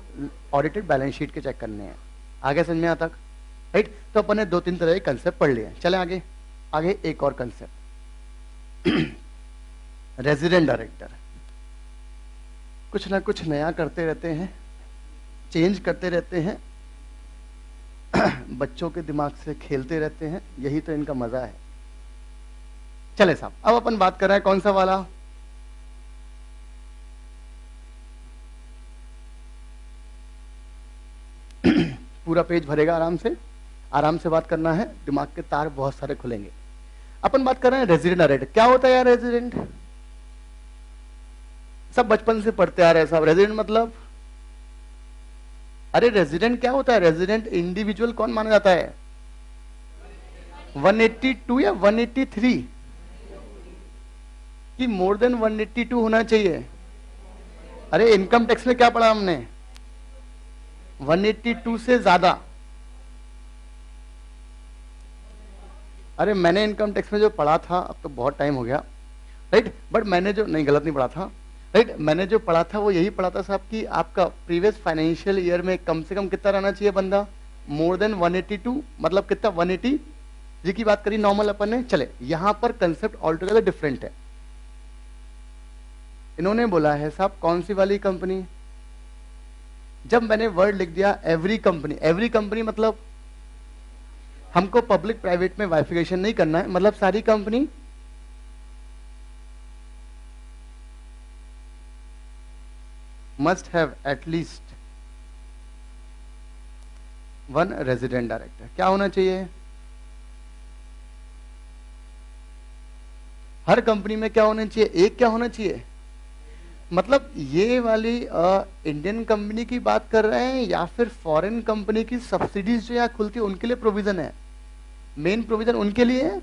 ऑडिटेड बैलेंस शीट के चेक करने हैं। आगे समझ में आता, राइट। तो अपन ने 2-3 तरह के कंसेप्ट पढ़ लिए। चले आगे, आगे एक और कंसेप्ट रेजिडेंट डायरेक्टर। कुछ ना कुछ नया करते रहते हैं, चेंज करते रहते हैं, बच्चों के दिमाग से खेलते रहते हैं, यही तो इनका मजा है। चले साहब, अब अपन बात कर रहे हैं कौन सा वाला, पूरा पेज भरेगा आराम से, आराम से बात करना है, दिमाग के तार बहुत सारे खुलेंगे। अपन बात कर रहे हैं रेजिडेंट डायरेक्टर। क्या होता है यार रेजिडेंट, सब बचपन से पढ़ते आ रहे हैं साहब। रेजिडेंट मतलब, अरे रेजिडेंट क्या होता है, रेजिडेंट इंडिविजुअल कौन माना जाता है, 182 या 183 कि मोर देन 182 होना चाहिए। अरे इनकम टैक्स में क्या पढ़ा हमने, 182 से ज्यादा। अरे मैंने इनकम टैक्स में जो पढ़ा था, अब तो बहुत टाइम हो गया, राइट, बट मैंने जो, नहीं गलत नहीं पढ़ा था, राइट, मैंने जो पढ़ा था वो यही पढ़ा था साहब कि आपका प्रीवियस फाइनेंशियल ईयर में कम से कम कितना रहना चाहिए बंदा, मोर देन 182, मतलब कितना 180 जी की बात करी नॉर्मल अपन ने। चले यहां पर कंसेप्ट ऑल टुगेदर डिफरेंट है। इन्होंने बोला है साहब कौन सी वाली कंपनी, जब मैंने वर्ड लिख दिया एवरी कंपनी, एवरी कंपनी मतलब हमको पब्लिक प्राइवेट में वाइफिकेशन नहीं करना है, मतलब सारी company must have at least 1 resident director। क्या होना चाहिए, हर कंपनी में क्या होना चाहिए, एक क्या होना चाहिए, मतलब ये वाली इंडियन कंपनी की बात कर रहे हैं या फिर फॉरेन कंपनी की सब्सिडीज जो यहाँ खुलती है उनके लिए प्रोविजन है, मेन प्रोविजन उनके लिए है।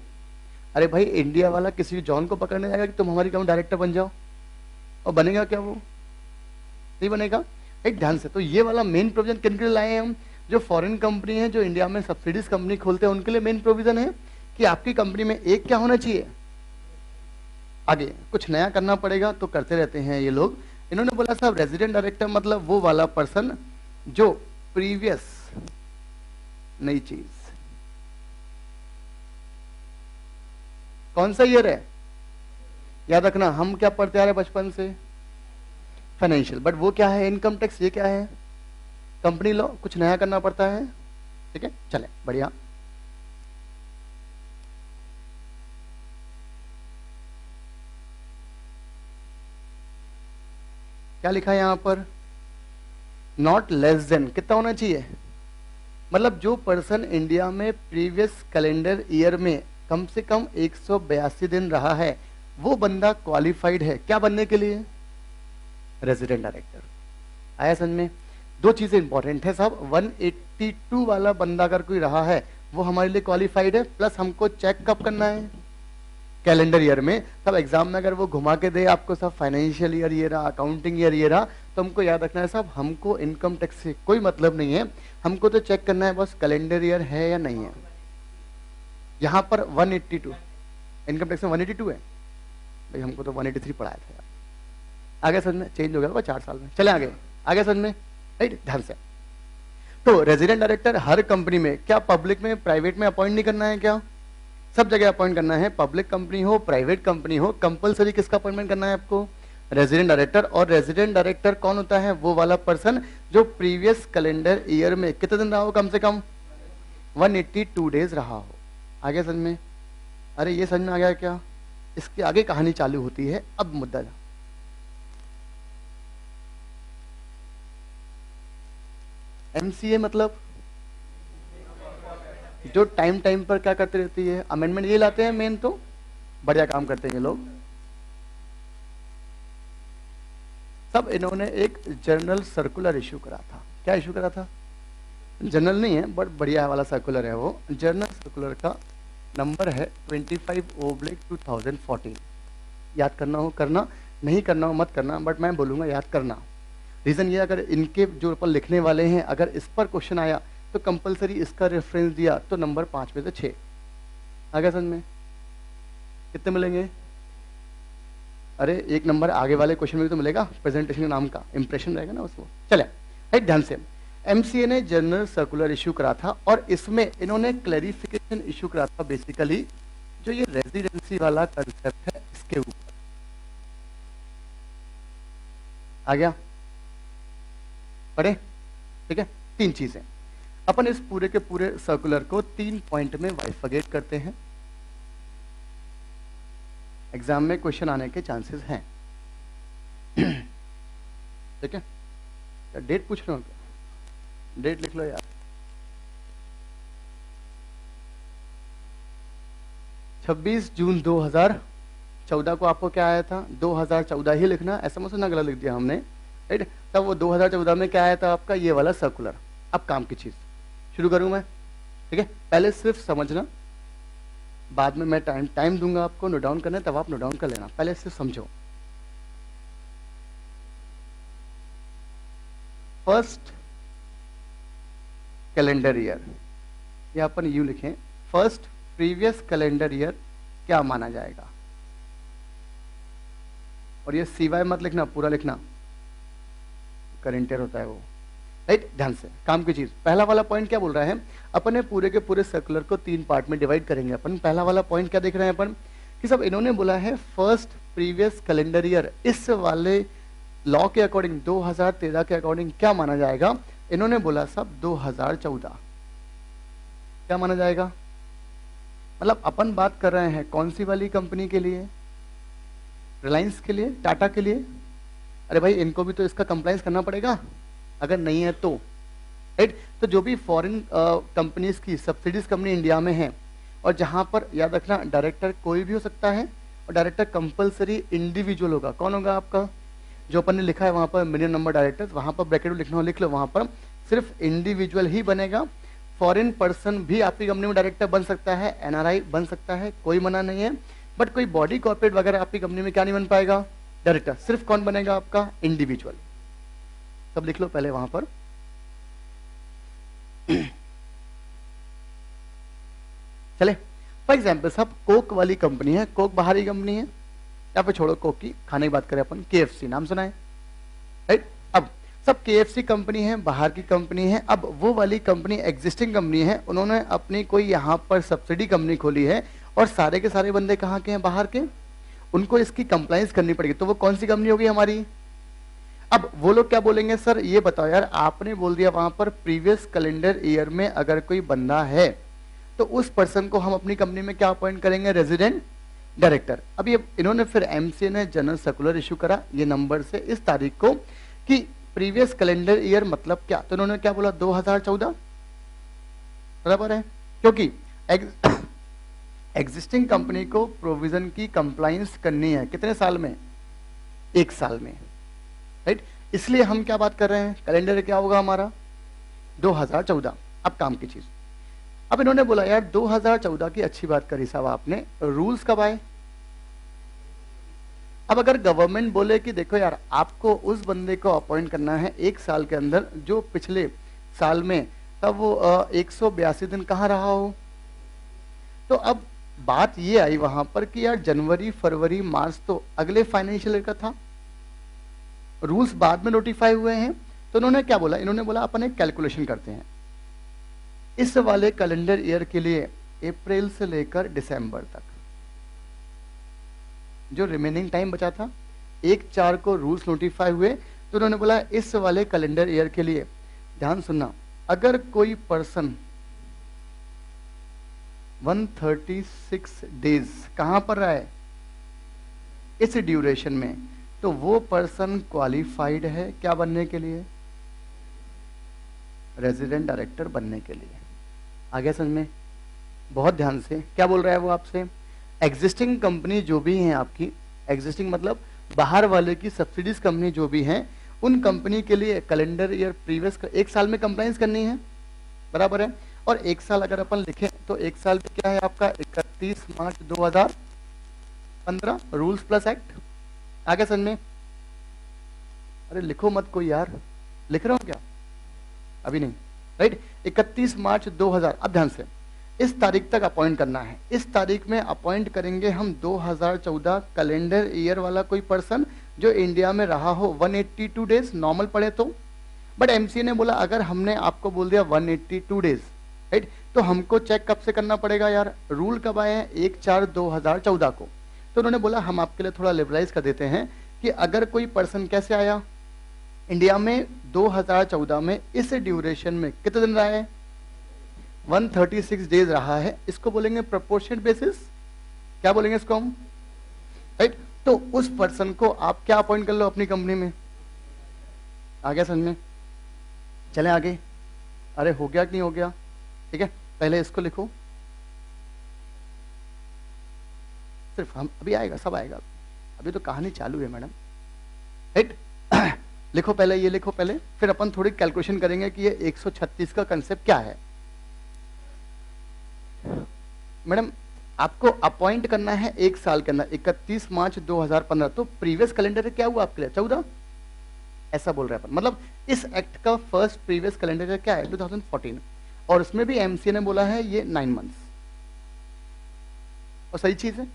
अरे भाई इंडिया वाला किसी जॉन को पकड़ने जाएगा कि तुम हमारी कंपनी डायरेक्टर बन जाओ, और बनेगा क्या, वो नहीं बनेगा। एक ध्यान से, तो ये वाला मेन प्रोविजन किन के लिए लाए हैं हम, जो फॉरेन कंपनी है जो इंडिया में सब्सिडीज कंपनी खोलते हैं उनके लिए मेन प्रोविजन है कि आपकी कंपनी में एक क्या होना चाहिए। आगे कुछ नया करना पड़ेगा तो करते रहते हैं ये लोग। इन्होंने बोला साहब रेजिडेंट डायरेक्टर मतलब वो वाला पर्सन जो प्रीवियस, नई चीज, कौन सा ईयर है, याद रखना हम क्या पढ़ते आ रहे बचपन से, फाइनेंशियल, बट वो क्या है इनकम टैक्स, ये क्या है कंपनी लॉ, कुछ नया करना पड़ता है। ठीक है, चले बढ़िया। क्या लिखा है यहां पर, नॉट लेस देन, कितना होना चाहिए, मतलब जो पर्सन इंडिया में प्रीवियस कैलेंडर ईयर में कम से कम 182 दिन रहा है वो बंदा क्वालिफाइड है क्या बनने के लिए, रेजिडेंट डायरेक्टर। आया समझ में। दो चीजें इंपॉर्टेंट है साहब, 182 वाला बंदा अगर कोई रहा है वो हमारे लिए क्वालिफाइड है, प्लस हमको चेक कब करना है, कैलेंडर ईयर में। तब एग्जाम में अगर वो घुमा के दे आपको सब फाइनेंशियल ईयर ये रहा, अकाउंटिंग ईयर ये रहा, तो हमको याद रखना है साहब हमको इनकम टैक्स से कोई मतलब नहीं है, हमको तो चेक करना है बस कैलेंडर ईयर है या नहीं है। यहां पर 182 इनकम टैक्स में 182 है भाई, हमको तो 183 पढ़ाया था यार। आगे समझ में, चेंज हो गया 4 साल में। चले आगे, आगे समझ में, राइट, ध्यान से। तो रेजिडेंट डायरेक्टर हर कंपनी में, क्या पब्लिक में प्राइवेट में अपॉइंट नहीं करना है क्या, सब जगह अपॉइंट करना है, पब्लिक कंपनी हो प्राइवेट कंपनी हो, कंपलसरी किसका अपॉइंटमेंट करना है आपको, रेजिडेंट डायरेक्टर। और रेजिडेंट डायरेक्टर कौन होता है, वो वाला पर्सन जो प्रीवियस कैलेंडर ईयर में कितने दिन रहा हो, कम से कम 182 डेज रहा हो। आगे समझ में, अरे ये समझ में आ गया क्या, इसके आगे कहानी चालू होती है। अब मुद्दा एमसीए मतलब जो टाइम टाइम पर क्या करते रहती है, अमेंडमेंट ये लाते हैं मेन, तो बढ़िया काम करते हैं ये लोग सब। इन्होंने एक जर्नल सर्कुलर इशू करा था, क्या इशू करा था, जर्नल नहीं है बट बढ़िया वाला सर्कुलर है वो। जर्नल सर्कुलर का नंबर है 25/2014। याद करना हो करना, नहीं करना हो मत करना, बट मैं बोलूंगा याद करना। रीजन ये, अगर इनके जो ऊपर लिखने वाले हैं अगर इस पर क्वेश्चन आया तो कंपलसरी इसका रेफरेंस दिया तो नंबर 5 में से 6। आगे समझ में, कितने मिलेंगे, अरे एक नंबर आगे वाले क्वेश्चन में भी तो मिलेगा, प्रेजेंटेशन नाम का इंप्रेशन रहेगा ना उसको। चले राइट, ध्यान से। एमसीए ने जर्नल सर्कुलर इशू करा था और इसमें इन्होंने क्लैरिफिकेशन इशू करा था, बेसिकली जो ये रेजिडेंसी वाला कंसेप्ट है इसके ऊपर। आ गया, पढ़े, ठीक है। 3 चीजें अपन इस पूरे के पूरे सर्कुलर को 3 पॉइंट में बाइफरगेट करते हैं, एग्जाम में क्वेश्चन आने के चांसेस हैं। ठीक है, डेट पूछ रहे हो क्या, डेट लिख लो यार, 26 जून 2014 को आपको क्या आया था, 2014 ही लिखना, ऐसा मत सोचना गलत लिख दिया हमने, राइट। तब वो 2014 में क्या आया था आपका, ये वाला सर्कुलर। अब काम की चीज शुरू करूं मैं, ठीक है। पहले सिर्फ समझना, बाद में मैं टाइम दूंगा आपको नोट डाउन करना, तब आप नोट डाउन कर लेना, पहले सिर्फ समझो। फर्स्ट कैलेंडर ईयर, ये अपन यू लिखें, फर्स्ट प्रीवियस कैलेंडर ईयर क्या माना जाएगा, और ये सिवाय मत लिखना, पूरा लिखना, करंट ईयर होता है वो, राइट। ध्यान से, काम की चीज। पहला वाला पॉइंट क्या बोल रहा है, अपन पूरे के पूरे सर्कुलर को 3 पार्ट में डिवाइड करेंगे अपन। पहला वाला पॉइंट क्या देख रहे हैं अपन कि सब इन्होंने बोला है फर्स्ट प्रीवियस कैलेंडर ईयर, इस वाले लॉ के अकॉर्डिंग 2013 के अकॉर्डिंग क्या माना जाएगा। इन्होंने बोला सब 2014 क्या माना जाएगा, मतलब अपन बात कर रहे हैं कौन सी वाली कंपनी के लिए, रिलायंस के लिए, टाटा के लिए। अरे भाई इनको भी तो इसका कंप्लायंस करना पड़ेगा, अगर नहीं है तो, राइट। तो जो भी फॉरेन कंपनीज की सब्सिडीज कंपनी इंडिया में है और जहां पर याद रखना डायरेक्टर कोई भी हो सकता है और डायरेक्टर कंपलसरी इंडिविजुअल होगा। कौन होगा आपका? जो अपन ने लिखा है वहां पर मिलियन नंबर डायरेक्टर्स, वहां पर ब्रैकेट में लिखना हो लिख लो, वहां पर सिर्फ इंडिविजुअल ही बनेगा। फॉरेन पर्सन भी आपकी कंपनी में डायरेक्टर बन सकता है, एनआरआई बन सकता है, कोई मना नहीं है, बट कोई बॉडी कॉर्पोरेट वगैरह आपकी कंपनी में क्या नहीं बन पाएगा? डायरेक्टर। सिर्फ कौन बनेगा आपका? इंडिविजुअल। सब लिख लो पहले वहां पर। चले, फॉर एग्जाम्पल साहब कोक वाली कंपनी है, कोक बाहरी कंपनी है, यहाँ पे छोड़ो कोक की, खाने की बात करें अपन, केएफसी नाम सुना है, राइट? अब सब केएफसी कंपनी है, बाहर की कंपनी है। अब वो वाली कंपनी एग्जिस्टिंग कंपनी है, उन्होंने अपनी कोई यहाँ पर सब्सिडी कंपनी खोली है, और सारे के सारे बंदे कहाँ के हैं? बाहर के। उनको इसकी कंप्लाइंस करनी पड़ेगी, तो वो कौन सी कंपनी होगी हमारी? अब वो लोग क्या बोलेंगे? सर ये बताओ यार, आपने बोल दिया वहां पर प्रीवियस कैलेंडर ईयर में अगर कोई बंदा है तो उस पर्सन को हम अपनी कंपनी में क्या अपॉइंट करेंगे? Resident director. अब ये इन्होंने फिर एमसीए ने जनरल सर्कुलर इशू करा ये नंबर से इस तारीख को कि प्रीवियस कैलेंडर ईयर मतलब क्या? तो इन्होंने क्या बोला? 2014, बराबर है, क्योंकि एग्जिस्टिंग कंपनी को प्रोविजन की कंप्लाइंस करनी है कितने साल में? 1 साल में, राइट? इसलिए हम क्या बात कर रहे हैं? कैलेंडर क्या होगा हमारा? 2014। अब काम की चीज, अब इन्होंने बोला यार 2014 की अच्छी बात करी साहब आपने, रूल्स कब आए? अब अगर गवर्नमेंट बोले कि देखो यार आपको उस बंदे को अपॉइंट करना है 1 साल के अंदर जो पिछले साल में तब वो 182 दिन कहाँ रहा हो, तो अब बात ये आई वहां पर कि यार जनवरी फरवरी मार्च तो अगले फाइनेंशियल ईयर का था, रूल्स बाद में नोटिफाई हुए हैं। तो उन्होंने क्या बोला? इन्होंने बोला अपन एक कैलकुलेशन करते हैं इस वाले कैलेंडर ईयर के लिए, अप्रैल से लेकर दिसंबर तक जो रिमेनिंग टाइम बचा था, 1/4 को रूल्स नोटिफाई हुए, तो उन्होंने बोला इस वाले कैलेंडर ईयर के लिए, ध्यान सुनना, अगर कोई पर्सन 136 डेज कहां पर रहा है इस ड्यूरेशन में, तो वो पर्सन क्वालिफाइड है क्या बनने के लिए? रेजिडेंट डायरेक्टर बनने के लिए। आगे समझ में? बहुत ध्यान से, क्या बोल रहा है वो आपसे? एग्जिस्टिंग कंपनी जो भी है आपकी, एग्जिस्टिंग मतलब बाहर वाले की सब्सिडीज कंपनी जो भी हैं, उन कंपनी के लिए कैलेंडर ईयर प्रीवियस 1 साल में कंप्लाइंस करनी है, बराबर है? और 1 साल अगर अपन लिखें तो 1 साल में क्या है आपका? 31 मार्च 2015, रूल्स प्लस एक्ट। आगे समझ में? अरे लिखो मत कोई यार, लिख रहा हूं क्या? अभी नहीं, राइट? 31 मार्च 2000। अब ध्यान से, इस तारीख तक अपॉइंट करना है, इस तारीख में अपॉइंट करेंगे हम 2014 कैलेंडर ईयर वाला कोई पर्सन जो इंडिया में रहा हो 182 डेज, नॉर्मल पढ़े तो। बट एमसीए ने बोला अगर हमने आपको बोल दिया 182 डेज, राइट, तो हमको चेक कब से करना पड़ेगा यार? रूल कब आए हैं? 1/4/2014 को। तो उन्होंने बोला हम आपके लिए थोड़ा लिबरलाइज कर देते हैं कि अगर कोई पर्सन कैसे आया इंडिया में 2014 में, इस ड्यूरेशन में कितने दिन रहा है? 136 डेज रहा है, इसको बोलेंगे प्रोपोर्शनल बेसिस। क्या बोलेंगे इसको हम? राइट? तो उस पर्सन को आप क्या अपॉइंट कर लो अपनी कंपनी में। आ गया समझ में? चलें आगे। अरे हो गया कि नहीं हो गया? ठीक है, पहले इसको लिखो, सिर्फ हम अभी आएगा, सब आएगा, अभी तो कहानी चालू है मैडम, राइट? लिखो पहले, ये लिखो पहले, फिर अपन थोड़ी कैलकुलेशन करेंगे कि ये 136 का कंसेप्ट क्या है। मैडम आपको अपॉइंट करना है 1 साल के अंदर, 31 मार्च 2015, तो प्रीवियस कैलेंडर क्या हुआ आपके लिए? 14, ऐसा बोल रहे हैं अपन। मतलब इस एक्ट का फर्स्ट प्रीवियस कैलेंडर क्या है? 2014, और उसमें भी एमसीए ने बोला है ये 9 मंथ्स, और सही चीज है,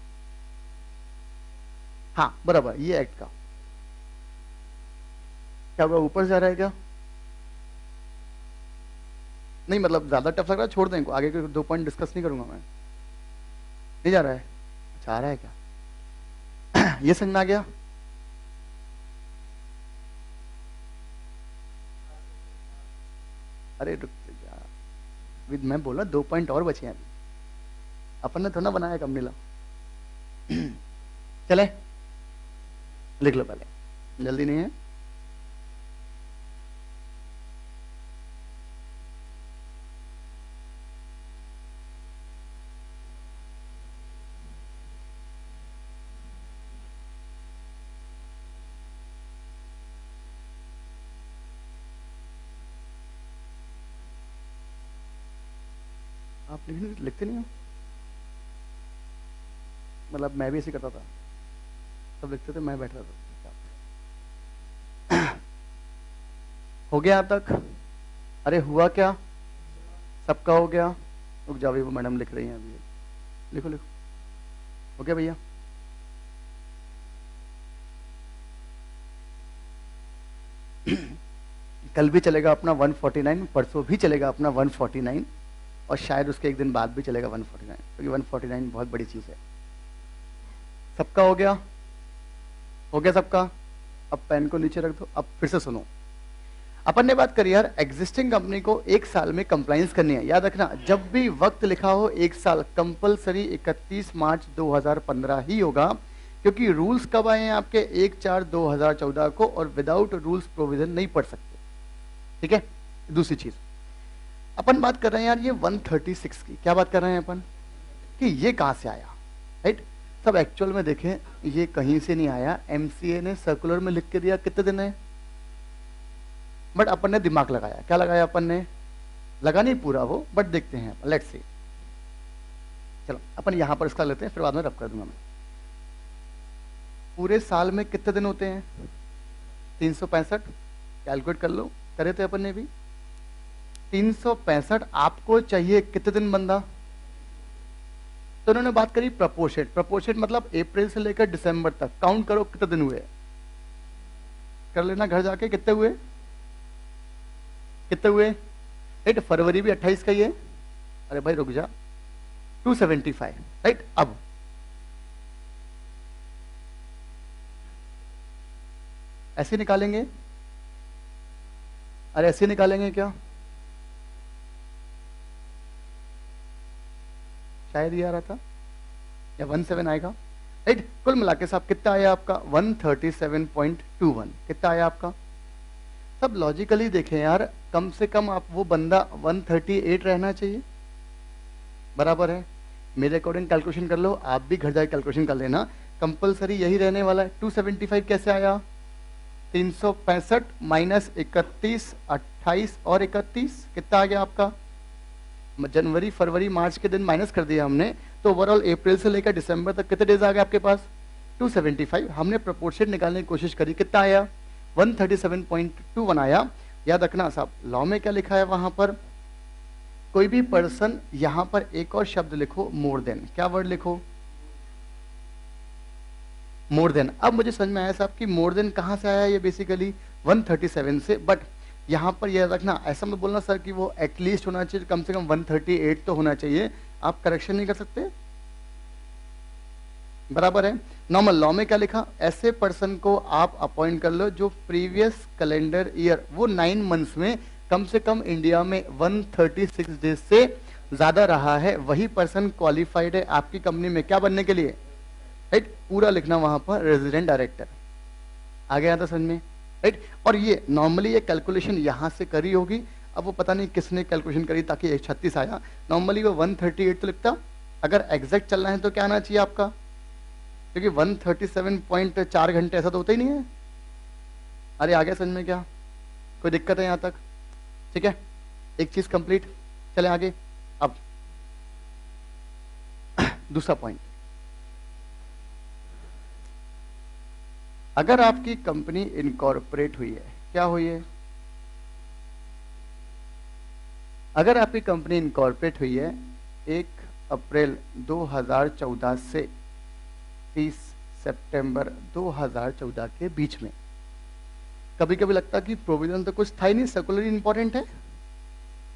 हाँ बराबर। ये एक्ट का क्या होगा? ऊपर से आ रहा है क्या? नहीं मतलब ज्यादा टफ लग रहा है, छोड़ दें इनको, आगे के 2 पॉइंट डिस्कस नहीं करूंगा मैं। नहीं जा रहा है? अच्छा आ रहा है क्या? ये समझ में आ गया? अरे रुक जा, विद मैं बोला 2 पॉइंट और बचे हैं अभी, अपन ने थोड़ा बनाया कंपनी ला। चले लिख लो पहले, जल्दी नहीं है। आप लिखते नहीं हो? मतलब मैं भी ऐसे करता था, सब लिखते थे, मैं बैठता था। हो गया यहाँ तक? अरे हुआ क्या? सबका हो गया? रुक जाओ, वो मैडम लिख रही हैं अभी। लिखो लिखो। हो गया भैया? कल भी चलेगा अपना 149, परसों भी चलेगा अपना 149, और शायद उसके एक दिन बाद भी चलेगा 149, क्योंकि 149 बहुत बड़ी चीज़ है। सबका हो गया? हो गया सबका? अब पेन को नीचे रख दो। अब फिर से सुनो, अपन ने बात करी यार, एग्जिस्टिंग कंपनी को एक साल में कंप्लाइंस करनी है। याद रखना, जब भी वक्त लिखा हो एक साल, कंपलसरी 31 मार्च 2015 ही होगा, क्योंकि रूल्स कब आए हैं आपके? 1/4/2014 को, और विदाउट रूल्स प्रोविजन नहीं पढ़ सकते। ठीक है? दूसरी चीज, अपन बात कर रहे हैं यार ये 136 की। क्या बात कर रहे हैं अपन? कि ये कहां से आया, राइट? सब एक्चुअल में देखें, ये कहीं से नहीं आया, एमसीए ने सर्कुलर में लिख के दिया कितने दिन है, बट अपन ने दिमाग लगाया। क्या लगाया अपन ने? लगा नहीं पूरा वो, बट देखते हैं, लेट्स सी। चलो अपन यहां पर इसका लेते हैं, फिर बाद में रब कर दूंगा मैं। पूरे साल में कितने दिन होते हैं? 365। कैलकुलेट कर लो, करे थे अपन ने भी। 365 आपको चाहिए कितने दिन बंदा? तो उन्होंने बात करी प्रपोर्शेट। प्रपोर्शेट मतलब अप्रैल से लेकर दिसंबर तक काउंट करो कितने दिन हुए। कर लेना घर जाके, कितने हुए? कितने हुए? राइट, फरवरी भी 28 का ही है। अरे भाई रुक जा, 275, राइट? अब ऐसे निकालेंगे? अरे ऐसे निकालेंगे क्या? शायद ये आ रहा था, या 17 आएगा, राइट? कुल मिला के साहब कितना आया आपका? 137.21। कितना आया आपका? सब लॉजिकली देखें यार, कम से कम आप वो बंदा 138 रहना चाहिए, बराबर है? मेरे अकॉर्डिंग कैलकुलेशन कर लो, आप भी घर जाके कैलकुलेशन कर लेना, कंपलसरी यही रहने वाला है। 275 कैसे आया? 365 माइनस 31, 28 और 31, कितना आ गया आपका? जनवरी फरवरी मार्च के दिन माइनस कर दिया हमने, तो ओवरऑल अप्रैल से लेकर दिसंबर तक कितने डेज आ गए आपके पास? 275। हमने प्रपोर्शन निकालने की कोशिश करी, कितना आया? 137.21 आया। याद रखना साहब, लॉ में क्या लिखा है वहां पर? कोई भी पर्सन, यहां पर एक और शब्द लिखो, मोर देन। क्या वर्ड लिखो? More than. अब मुझे समझ में आया साहब कि मोर देन कहां से आया, ये बेसिकली 137 से, बट यहां पर यह रखना, ऐसा मत बोलना सर कि वो एटलीस्ट होना चाहिए, कम से कम 138 तो होना चाहिए। आप करेक्शन नहीं कर सकते, बराबर है? नॉर्मल लॉ में क्या लिखा? ऐसे पर्सन को आप अपॉइंट कर लो जो प्रीवियस कैलेंडर ईयर, वो 9 मंथ्स में कम से कम इंडिया में 136 डेज से ज्यादा रहा है, वही पर्सन क्वालिफाइड है आपकी कंपनी में क्या बनने के लिए, राइट? पूरा लिखना वहां पर, रेजिडेंट डायरेक्टर। आ गया था समझ में, राइट? और ये नॉर्मली ये कैलकुलेशन यहां से करी होगी, अब वो पता नहीं किसने कैलकुलेशन करी ताकि 136 आया। नॉर्मली वो 138 तो लिखता, अगर एग्जैक्ट चलना है तो क्या आना चाहिए आपका? क्योंकि 137.4 घंटे ऐसा तो होता ही नहीं है। अरे आ गया समझ में क्या? कोई दिक्कत है यहाँ तक? ठीक है, एक चीज कंप्लीट, चले आगे। अब दूसरा पॉइंट, अगर आपकी कंपनी इनकॉर्पोरेट हुई है, क्या हुई है? अगर आपकी कंपनी इनकॉर्पोरेट हुई है 1 अप्रैल 2014 से 30 सितंबर 2014 के बीच में, कभी कभी लगता कि प्रोविजन तो कुछ था ही नहीं, सर्कुलर इंपॉर्टेंट है,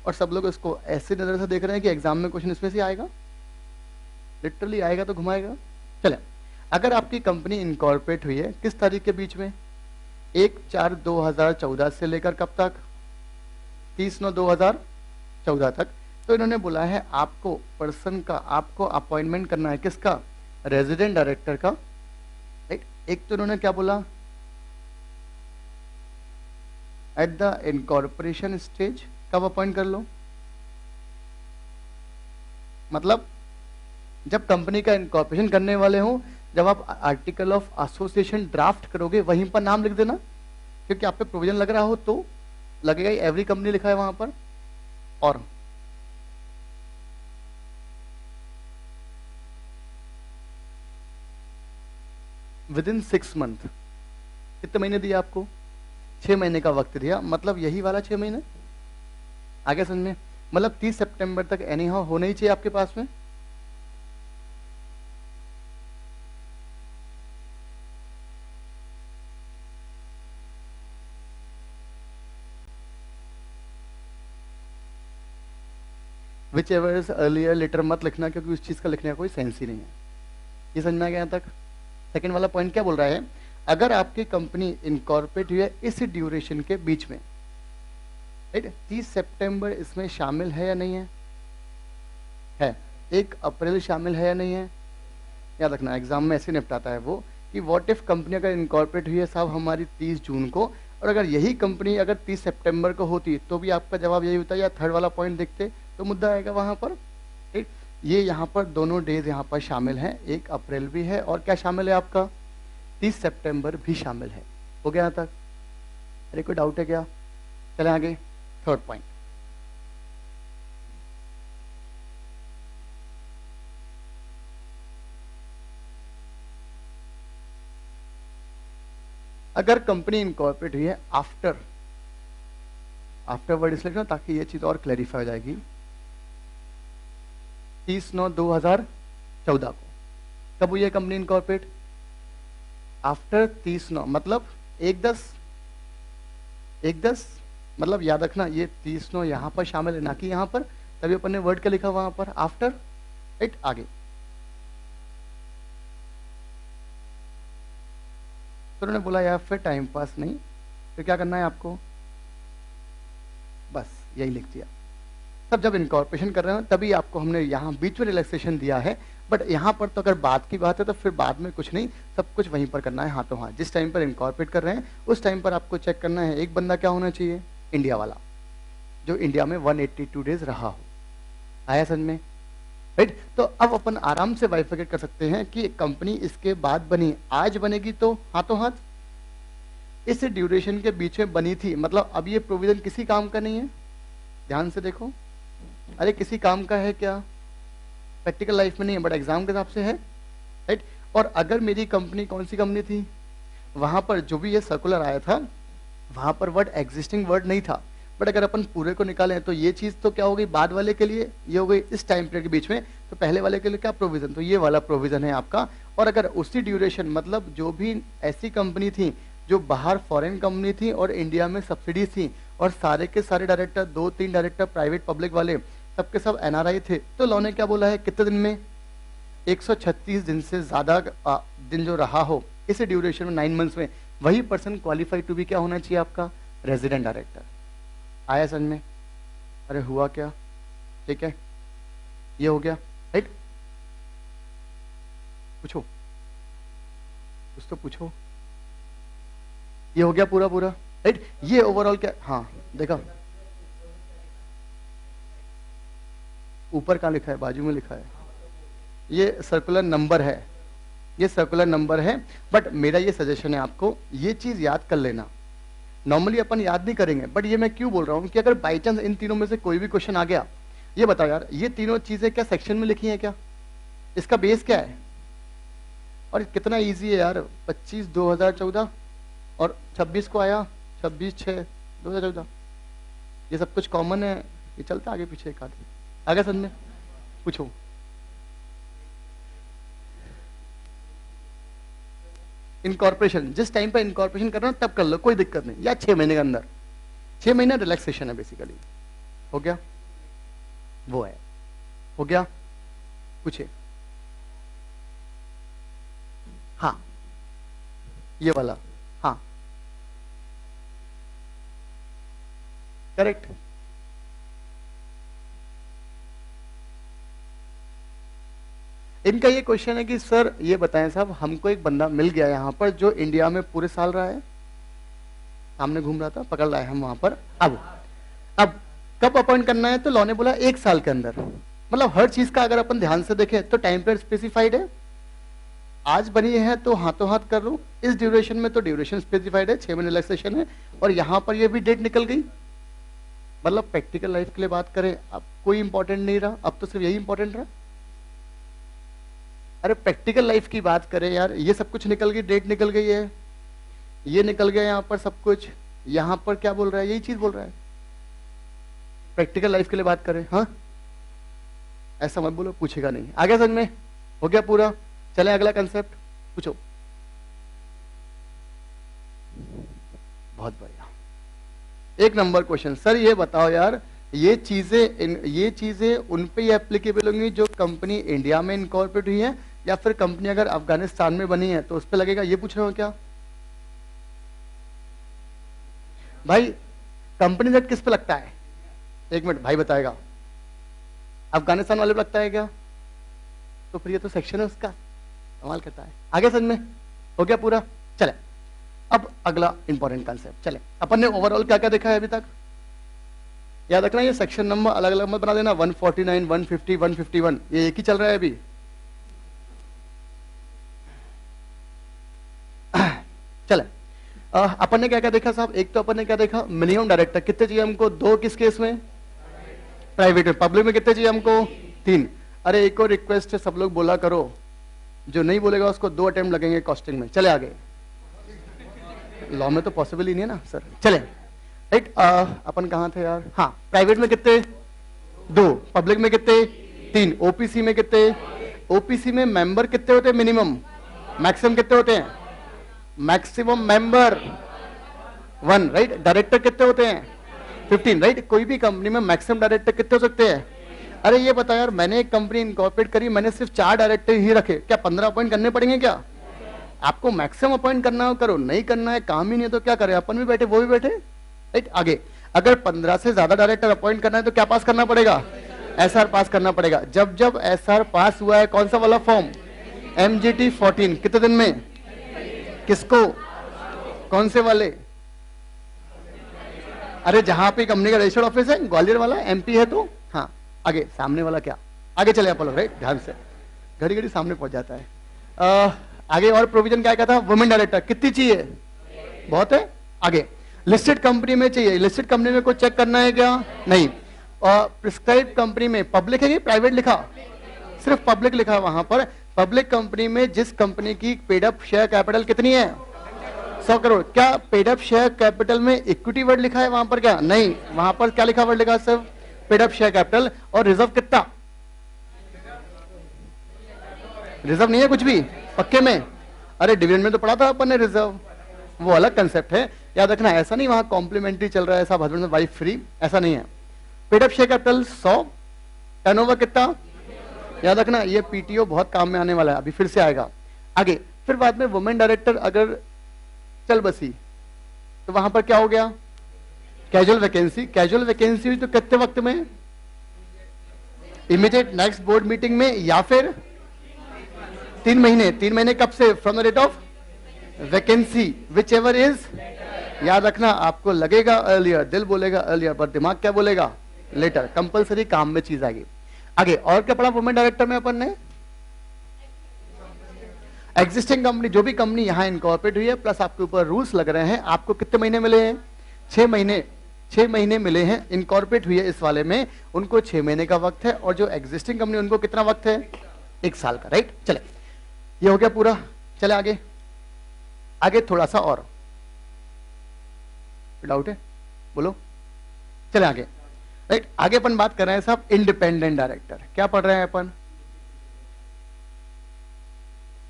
और सब लोग इसको ऐसे नजर से देख रहे हैं कि एग्जाम में क्वेश्चन इसमें से आएगा, लिटरली आएगा तो घुमाएगा। चले, अगर आपकी कंपनी इनकॉर्पोरेट हुई है किस तारीख के बीच में? 1/4/2014 से लेकर कब तक? 30/9/2014 तक। तो इन्होंने बोला है आपको पर्सन का, आपको अपॉइंटमेंट करना है किसका? रेजिडेंट डायरेक्टर का, राइट? एक तो इन्होंने क्या बोला? At the incorporation stage. कब अपॉइंट कर लो? मतलब जब कंपनी का इनकॉर्पोरेशन करने वाले हो, जब आप आर्टिकल ऑफ एसोसिएशन ड्राफ्ट करोगे वहीं पर नाम लिख देना, क्योंकि आप पे प्रोविजन लग रहा हो तो लगेगा ही, एवरी कंपनी लिखा है वहां पर। और विद इन 6 मंथ। कितने महीने दिया आपको? 6 महीने का वक्त दिया, मतलब यही वाला 6 महीने। आगे समझ में, मतलब 30 सितंबर तक एनी हाउ होना ही चाहिए आपके पास में। Whichever is earlier later मत लिखना, क्योंकि उस चीज का लिखने का कोई सेंस ही नहीं है। ये समझ में आ गया यहाँ तक? सेकंड वाला पॉइंट क्या बोल रहा है, अगर आपकी कंपनी इनकॉर्पोरेट हुई है इस ड्यूरेशन के बीच में, राइट, 30 सितंबर इसमें शामिल है या नहीं है? है। 1 अप्रैल शामिल है या नहीं है? याद रखना, एग्जाम में ऐसे निपटाता है वो कि व्हाट इफ कंपनी अगर इनकॉर्पोरेट हुई है साहब हमारी 30 जून को, और अगर यही कंपनी अगर 30 सितंबर को होती तो भी आपका जवाब यही होता, या थर्ड वाला पॉइंट देखते तो मुद्दा आएगा वहां पर। ठीक, ये यहाँ पर दोनों डेज यहाँ पर शामिल हैं, 1 अप्रैल भी है और क्या शामिल है आपका, 30 सितंबर भी शामिल है। हो गया यहाँ तक? अरे कोई डाउट है क्या? चले आगे, थर्ड पॉइंट। अगर कंपनी इनकॉर्पोरेट हुई है आफ्टर वर्ड इसलिए ना, ताकि ये चीज और क्लैरिफाई हो जाएगी। 30/9/2014 को कब हुई है कंपनी इनकॉर्पोरेट? आफ्टर 30/9, मतलब 1/10 मतलब याद रखना ये 30/9 यहां पर शामिल है ना कि यहां पर, तभी अपन ने वर्ड क्या लिखा वहां पर, आफ्टर। राइट, आगे तो उन्होंने बोला यार फिर टाइम पास नहीं, तो क्या करना है आपको, बस यही लिख दिया। तब जब इनकॉर्पोरेशन कर रहे हैं तभी आपको हमने यहाँ बीच में रिलैक्सेशन दिया है, बट यहाँ पर तो अगर बात की बात है तो फिर बाद में कुछ नहीं, सब कुछ वहीं पर करना है हाथों हाथ। जिस टाइम पर इनकॉर्पोरेट कर रहे हैं उस टाइम पर आपको चेक करना है एक बंदा क्या होना चाहिए, इंडिया वाला, जो इंडिया में 182 डेज रहा हो। आया समझ में? राइट, तो अब अपन आराम से बाइफिकेट कर सकते हैं कि कंपनी इसके बाद बनी, आज बनेगी तो हाथों हाथ, इस ड्यूरेशन के बीच में बनी थी, मतलब अब ये प्रोविजन किसी काम का नहीं है। ध्यान से देखो, अरे किसी काम का है क्या? प्रैक्टिकल लाइफ में नहीं है बट एग्जाम के हिसाब से है, राइट। और अगर मेरी कंपनी कौन सी कंपनी थी, वहां पर जो भी ये सर्कुलर आया था वहां पर वर्ड एग्जिस्टिंग वर्ड नहीं था, बट अगर अपन पूरे को निकालें तो ये चीज तो क्या हो गई बाद वाले के लिए, ये हो गई इस टाइम पीरियड के बीच में, तो पहले वाले के लिए क्या प्रोविजन, तो ये वाला प्रोविजन है आपका। और अगर उसी ड्यूरेशन, मतलब जो भी ऐसी कंपनी थी जो बाहर फॉरेन कंपनी थी और इंडिया में सब्सिडी थी, और सारे के सारे डायरेक्टर, 2-3 डायरेक्टर प्राइवेट पब्लिक वाले, सबके सब एनआरआई थे, तो लॉ ने क्या बोला है, कितने दिन में, 136 दिन से ज्यादा दिन जो रहा हो इस ड्यूरेशन में 9 मंथ्स में, वही पर्सन क्वालिफाइड टू भी क्या होना चाहिए आपका, रेजिडेंट डायरेक्टर। आया समझ में? अरे हुआ क्या? ठीक है, ये हो गया, राइट। पूछो, कुछ तो पूछो। ये हो गया पूरा पूरा, राइट। ये ओवरऑल क्या, हाँ देखा ऊपर कहाँ लिखा है, बाजू में लिखा है, ये सर्कुलर नंबर है, ये सर्कुलर नंबर है। बट मेरा ये सजेशन है आपको, ये चीज याद कर लेना। नॉर्मली अपन याद नहीं करेंगे, बट ये मैं क्यों बोल रहा हूँ कि अगर बाई चांस इन तीनों में से कोई भी क्वेश्चन आ गया, ये बताओ यार ये तीनों चीजें क्या सेक्शन में लिखी हैं क्या, इसका बेस क्या है, और कितना इजी है यार। 25/2014 और 26 को आया 26/6/2014, ये सब कुछ कॉमन है, ये चलता आगे पीछे एक आगे आगे समझ में। पूछो। इनकॉर्पोरेशन जिस टाइम पर इनकॉर्पोरेशन कर रहे हो तब कर लो, कोई दिक्कत नहीं, या 6 महीने के अंदर, 6 महीना रिलैक्सेशन है बेसिकली। हो गया, वो है, हो गया। पूछे। हाँ ये वाला, हाँ करेक्ट। इनका ये क्वेश्चन है कि सर ये बताएं साहब, हमको एक बंदा मिल गया यहाँ पर जो इंडिया में पूरे साल रहा है, सामने घूम रहा था, पकड़ लाए हम वहां पर। अब कब अपॉइंट करना है, तो लॉ ने बोला 1 साल के अंदर। मतलब हर चीज का अगर अपन ध्यान से देखें तो टाइम पीरियड स्पेसिफाइड है, आज बनी है तो हाथों हाथ कर लो, इस ड्यूरेशन में तो ड्यूरेशन स्पेसिफाइड है, 6 महीने रिलैक्सेशन है, और यहाँ पर ये भी डेट निकल गई। मतलब प्रैक्टिकल लाइफ के लिए बात करें अब कोई इंपॉर्टेंट नहीं रहा, अब तो सिर्फ यही इंपॉर्टेंट रहा। अरे प्रैक्टिकल लाइफ की बात करें यार, ये सब कुछ निकल गई, डेट निकल गई है, ये निकल गया यहाँ पर सब कुछ, यहाँ पर क्या बोल रहा है, यही चीज बोल रहा है। प्रैक्टिकल लाइफ के लिए बात करें, हाँ ऐसा मत बोलो, पूछेगा नहीं। आगे समझ में हो गया पूरा? चले अगला कंसेप्ट पूछो। बहुत बढ़िया, एक नंबर क्वेश्चन। सर ये बताओ यार, ये चीजें उन पे ही एप्लीकेबल होंगी जो कंपनी इंडिया में इनकॉर्पोरेट हुई है, या फिर कंपनी अगर अफगानिस्तान में बनी है तो उस पे लगेगा, ये पूछ रहे हो क्या भाई? कंपनी जेट किस पे लगता है? एक मिनट, भाई बताएगा। अफगानिस्तान वाले पे लगता है क्या? तो फिर ये तो सेक्शन है उसका, कमाल करता है। आगे समझ में हो गया पूरा? चले अब अगला इंपॉर्टेंट कंसेप्ट। चले, अपन ने ओवरऑल क्या क्या देखा है अभी तक, याद रखना। ये सेक्शन नंबर अलग अलग मत बना देना, 149, 150, 151, ये एक ही चल रहा है अभी। चले, अपन ने क्या क्या देखा साहब? एक तो अपन ने क्या देखा, मिनिमम डायरेक्टर कितने चाहिए हमको? 2 किस केस में? प्राइवेट में। पब्लिक में कितने चाहिए हमको? 3। अरे एक और रिक्वेस्ट है, सब लोग बोला करो, जो नहीं बोलेगा उसको 2 अटेम्प्ट लगेंगे कॉस्टिंग में। चले आगे, लॉ में तो पॉसिबल ही नहीं है ना सर। चले राइट, अपन कहाँ थे यार? हाँ, प्राइवेट में कितने? 2, पब्लिक में कितने? 3, ओपीसी में कितने? ओपीसी में मेंबर कितने होते हैं मिनिमम? मैक्सिमम कितने होते हैं? Maximum member 1, right. डायरेक्टर कितने होते हैं? 15, राइट। कोई भी कंपनी में मैक्सिमम डायरेक्टर कितने हो सकते हैं? अरे ये बता यार, मैंने एक कंपनी इनकॉर्पोरेट करी, मैंने सिर्फ 4 डायरेक्टर ही रखे, क्या 15 अपॉइंट करने पड़ेंगे क्या? आपको मैक्सिमम अपॉइंट करना हो करो, नहीं करना है, काम ही नहीं है तो क्या करें? अपन भी बैठे, वो भी बैठे, राइट। आगे, अगर 15 से ज्यादा डायरेक्टर अपॉइंट करना है तो क्या पास करना पड़ेगा? एसआर पास करना पड़ेगा। जब जब एसआर पास हुआ है, कौन सा वाला फॉर्म? एमजीटी 14, कितने दिन में? किसको? कौन से वाले? अरे जहां पे कंपनी का रजिस्टर्ड ऑफिस है, ग्वालियर वाला, एमपी है तो। हाँ, आगे सामने वाला क्या? आगे चले अपन लोग, राइट, ध्यान से, घड़ी घड़ी सामने पहुंच जाता है। आगे और प्रोविजन क्या क्या था? वुमेन डायरेक्टर कितनी चाहिए? बहुत है। आगे, लिस्टेड कंपनी में चाहिए, लिस्टेड कंपनी में कुछ चेक करना है क्या? नहीं। और प्रिस्क्राइब कंपनी में पब्लिक है कि प्राइवेट लिखा? सिर्फ पब्लिक लिखा वहां पर। पब्लिक कंपनी में जिस कंपनी की पेड अप शेयर कैपिटल कितनी है? 100 करोड़। क्या पेड अप शेयर कैपिटल में इक्विटी वर्ड लिखा है वहां पर क्या? नहीं, वहां पर क्या लिखा? वर्ड लिखा सिर्फ पेड अप शेयर कैपिटल। और रिजर्व कितना? रिजर्व नहीं है कुछ भी पक्के में। अरे डिविडेंड में तो पढ़ा था अपन ने रिजर्व, वो अलग कंसेप्ट है, याद रखना। ऐसा नहीं वहां कॉम्प्लीमेंट्री चल रहा है, ऐसा हस्बैंड वाइफ फ्री, ऐसा नहीं है। Paid up share capital 100, turnover कितना? याद रखना, ये पीटीओ बहुत काम में आने वाला है, अभी फिर से आएगा आगे। फिर बाद में वुमेन डायरेक्टर अगर चल बसी तो वहां पर क्या हो गया? Casual vacancy. कैजुअल वैकेंसी हुई तो कितने वक्त में? इमीडिएट नेक्स्ट बोर्ड मीटिंग में, या फिर 3 महीने। 3 महीने कब से? From the date of vacancy, whichever is. याद रखना, आपको लगेगा अर्लियर, दिल बोलेगा अर्लियर, पर दिमाग क्या बोलेगा? लेटर। कंपलसरी काम में चीज आएगी। आगे और क्या पढ़ा वुमेन डायरेक्टर में अपन ने? एग्जिस्टिंग कंपनी, जो भी कंपनी यहां इनकॉर्पोरेट हुई है, प्लस आपके ऊपर रूल्स लग रहे हैं। आपको कितने महीने मिले हैं? 6 महीने। 6 महीने मिले हैं। इनकॉर्पोरेट हुई है इस वाले में, उनको 6 महीने का वक्त है, और जो एग्जिस्टिंग कंपनी उनको कितना वक्त है? 1 साल का, राइट। चले, ये हो गया पूरा। चले आगे, आगे थोड़ा सा और डाउट है बोलो। चले आगे, राइट। आगे अपन बात कर रहे हैं साहब इंडिपेंडेंट डायरेक्टर। क्या पढ़ रहे हैं अपन?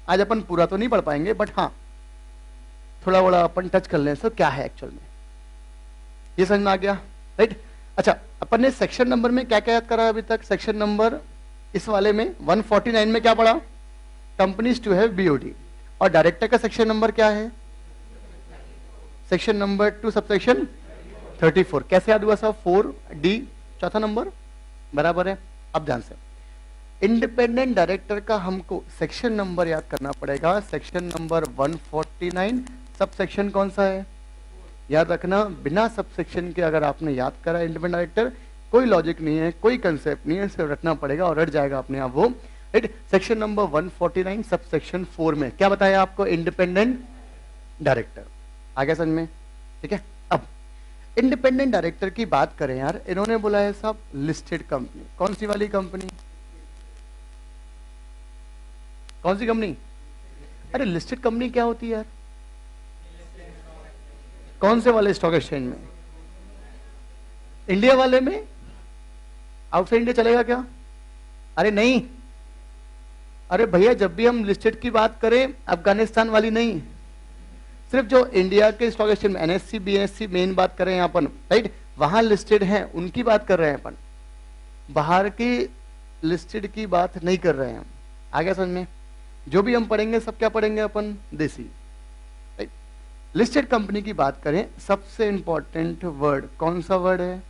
आज अपन पूरा तो नहीं पढ़ पाएंगे, बट हाँ थोड़ा बड़ा अपन टच कर लें सर, क्या है एक्चुअल में, ये समझ में आ गया, राइट। अच्छा, अपन ने सेक्शन नंबर में क्या क्या याद करा अभी तक? सेक्शन नंबर इस वाले में 149 में क्या पढ़ा? Companies to have BOD. और डायरेक्टर का सेक्शन नंबर क्या है? Section number 2 subsection 34। कैसे याद हुआ साहब? 4D चौथा नंबर बराबर है। अब ध्यान से, इंडिपेंडेंट डायरेक्टर का हमको सेक्शन नंबर याद करना पड़ेगा। Section number 149। सब सेक्शन कौन सा है? याद रखना, बिना सब सेक्शन के अगर आपने याद करा इंडिपेंडेंट डायरेक्टर, कोई लॉजिक नहीं है, कोई कंसेप्ट नहीं है, सिर्फ रटना पड़ेगा और रट जाएगा अपने आप वो, right. Section number 149 sub section 4 में क्या बताया आपको? Independent director. आगे समझ में? ठीक है। अब इंडिपेंडेंट डायरेक्टर की बात करें यार, इन्होंने बोला है साहब लिस्टेड कंपनी। कौन सी वाली कंपनी? कौन सी कंपनी? अरे लिस्टेड कंपनी क्या होती है यार? कौन से वाले स्टॉक एक्सचेंज में? इंडिया वाले में? आउटसाइड इंडिया चलेगा क्या? अरे नहीं, अरे भैया जब भी हम लिस्टेड की बात करें अफगानिस्तान वाली नहीं, सिर्फ जो इंडिया के स्टॉक एक्सचेंज में एनएससी बीएससी मेन बात कर रहे हैं अपन, राइट, वहां लिस्टेड हैं उनकी बात कर रहे हैं अपन, बाहर की लिस्टेड की बात नहीं कर रहे हैं हम। आगे समझ में? जो भी हम पढ़ेंगे सब क्या पढ़ेंगे अपन? देसी, राइट। लिस्टेड कंपनी की बात करें, सबसे इंपॉर्टेंट वर्ड कौन सा वर्ड है?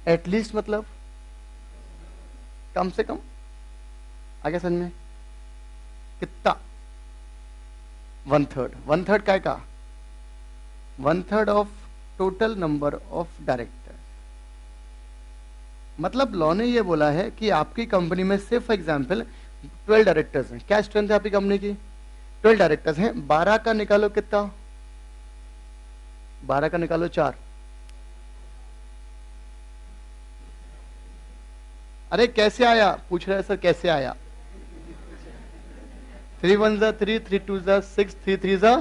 एटलीस्ट मतलब कम से कम। आगे समझ में? कितना? 1/3। 1/3 काय का? 1/3 of total number of director. मतलब लॉ ने ये बोला है कि आपकी कंपनी में से फॉर एग्जाम्पल 12 डायरेक्टर्स हैं। क्या स्ट्रेंथ है आपकी कंपनी की? 12 डायरेक्टर्स हैं, 12 का निकालो कितना? 12 का निकालो 4। अरे कैसे आया पूछ रहे हैं सर, कैसे आया? 3 1 जा 3, 3 2 जा 6, 3 3 जा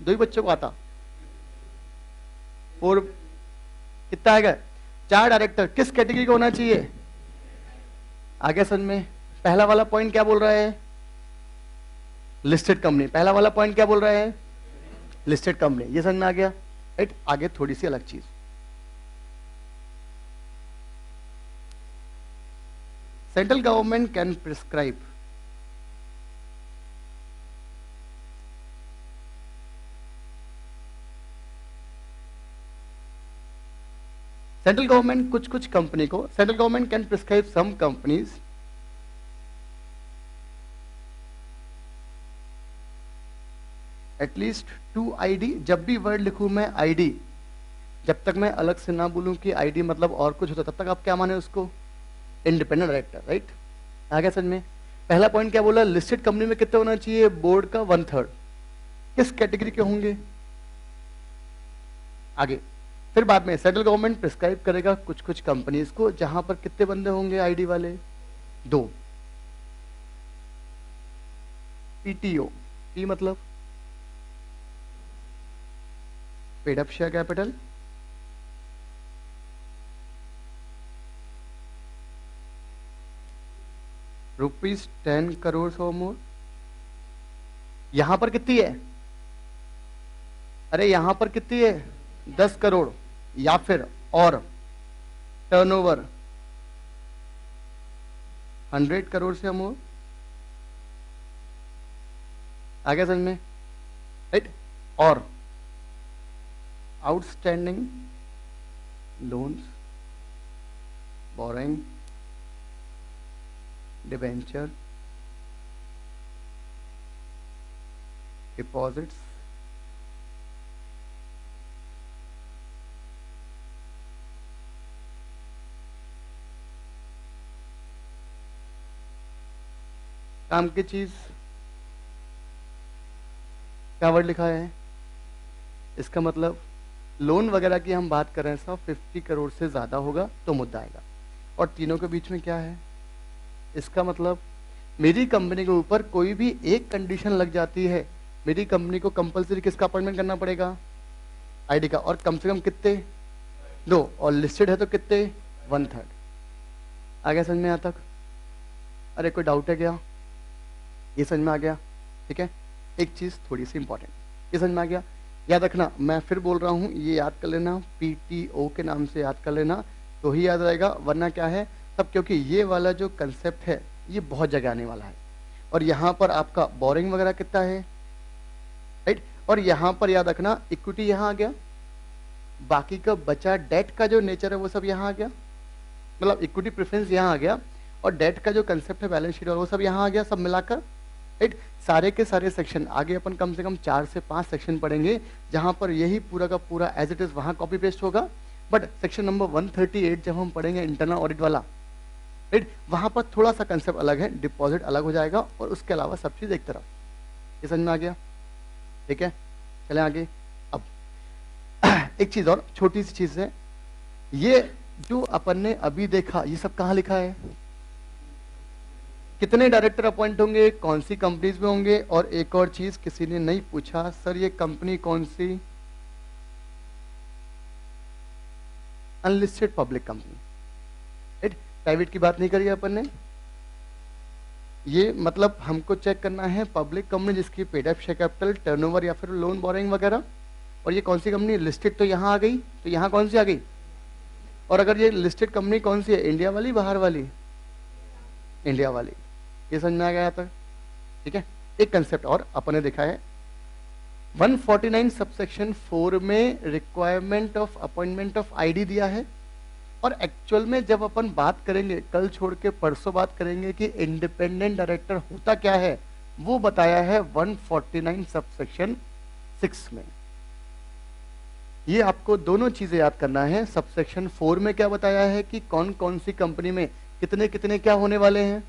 2 ही बच्चों को आता। 4 कितना आएगा? 4 डायरेक्टर किस कैटेगरी का होना चाहिए? आगे समझ में? पहला वाला पॉइंट क्या बोल रहा है? Listed company. पहला वाला पॉइंट क्या बोल रहा है? Listed company. ये समझ में आ गया, राइट। आगे थोड़ी सी अलग चीज, central government can prescribe central government कुछ कंपनी को, central government can prescribe some companies at least 2 ID। जब भी वर्ड लिखूं मैं ID, जब तक मैं अलग से ना बोलूं कि ID मतलब और कुछ होता, तब तक आप क्या माने उसको? Independent director, right. आगे समझ में? पहला पॉइंट क्या बोला? लिस्टेड कंपनी में कितना होना चाहिए? बोर्ड का 1/3। किस कैटेगरी के होंगे? आगे फिर बाद में सेंट्रल गवर्नमेंट प्रिस्क्राइब करेगा कुछ कंपनीज को जहां पर कितने बंदे होंगे ID वाले? 2। PTO, P मतलब paid up share capital, ₹10 crore और मोर। यहां पर कितनी है? अरे यहां पर कितनी है? 10 करोड़ या फिर और टर्नओवर 100 करोड़ से मोर। आगे समझ में, राइट। और outstanding loans, boring, debenture, deposits, काम की चीज। क्या वर्ड लिखा है? इसका मतलब लोन वगैरह की हम बात कर रहे हैं, 150 करोड़ से ज्यादा होगा तो मुद्दा आएगा। और तीनों के बीच में क्या है? इसका मतलब मेरी कंपनी के ऊपर कोई भी एक कंडीशन लग जाती है, मेरी कंपनी को कंपलसरी किसका अपॉइंटमेंट करना पड़ेगा? ID का। और कम से कम कितने? 2। और लिस्टेड है तो कितने? 1/3। आगे समझ में यहाँ तक? अरे कोई डाउट है क्या? ये समझ में आ गया? ठीक है। एक चीज थोड़ी सी इंपॉर्टेंट, ये समझ में आ गया? याद रखना, मैं फिर बोल रहा हूँ, ये याद कर लेना, PTO के नाम से याद कर लेना तो ही याद रहेगा, वरना क्या है तब, क्योंकि ये वाला जो कंसेप्ट है ये बहुत जगह आने वाला है। और यहाँ पर आपका बोरिंग वगैरह कितना है, राइट। और यहाँ पर याद रखना इक्विटी यहाँ आ गया, बाकी का बचा डेट का जो नेचर है वो सब यहाँ आ गया, मतलब इक्विटी प्रेफरेंस यहाँ आ गया, और डेट का जो कंसेप्ट है बैलेंस शीट और वो सब यहाँ आ गया, सब मिलाकर, राइट। सारे के सारे सेक्शन आगे अपन कम से कम 4 से 5 सेक्शन पढ़ेंगे जहां पर यही पूरा का पूरा एज इट इज वहां कॉपी पेस्ट होगा। बट सेक्शन नंबर 138 जब हम पढ़ेंगे इंटरनल ऑडिट वाला, राइट, वहां पर थोड़ा सा कंसेप्ट अलग है, डिपॉजिट अलग हो जाएगा और उसके अलावा सब चीज एक तरफ। ये समझ में आ गया? ठीक है, चले आगे। अब एक चीज और छोटी सी चीज है, ये जो अपन ने अभी देखा ये सब कहाँ लिखा है? कितने डायरेक्टर अपॉइंट होंगे, कौन सी कंपनीज में होंगे, और एक और चीज किसी ने नहीं पूछा, सर ये कंपनी कौन सी, unlisted public company, right, private की बात नहीं करी अपन ने। ये मतलब हमको चेक करना है पब्लिक कंपनी जिसकी paid up share capital, turnover या फिर लोन बोरिंग वगैरह। और ये कौन सी कंपनी लिस्टेड, तो यहाँ आ गई, तो यहाँ कौन सी आ गई। और अगर ये लिस्टेड कंपनी कौन सी है, इंडिया वाली बाहर वाली, इंडिया वाली। ये समझ में आ गया तक, ठीक है। एक कंसेप्ट और अपन ने देखा है 149 सबसेक्शन 4 में requirement of appointment of ID दिया है, और एक्चुअल में जब अपन बात करेंगे, कल छोड़ के परसों बात करेंगे कि इंडिपेंडेंट डायरेक्टर होता क्या है, वो बताया है 149 सबसेक्शन 6 में। ये आपको दोनों चीजें याद करना है। सबसेक्शन 4 में क्या बताया है कि कौन कौन सी कंपनी में कितने कितने क्या होने वाले हैं,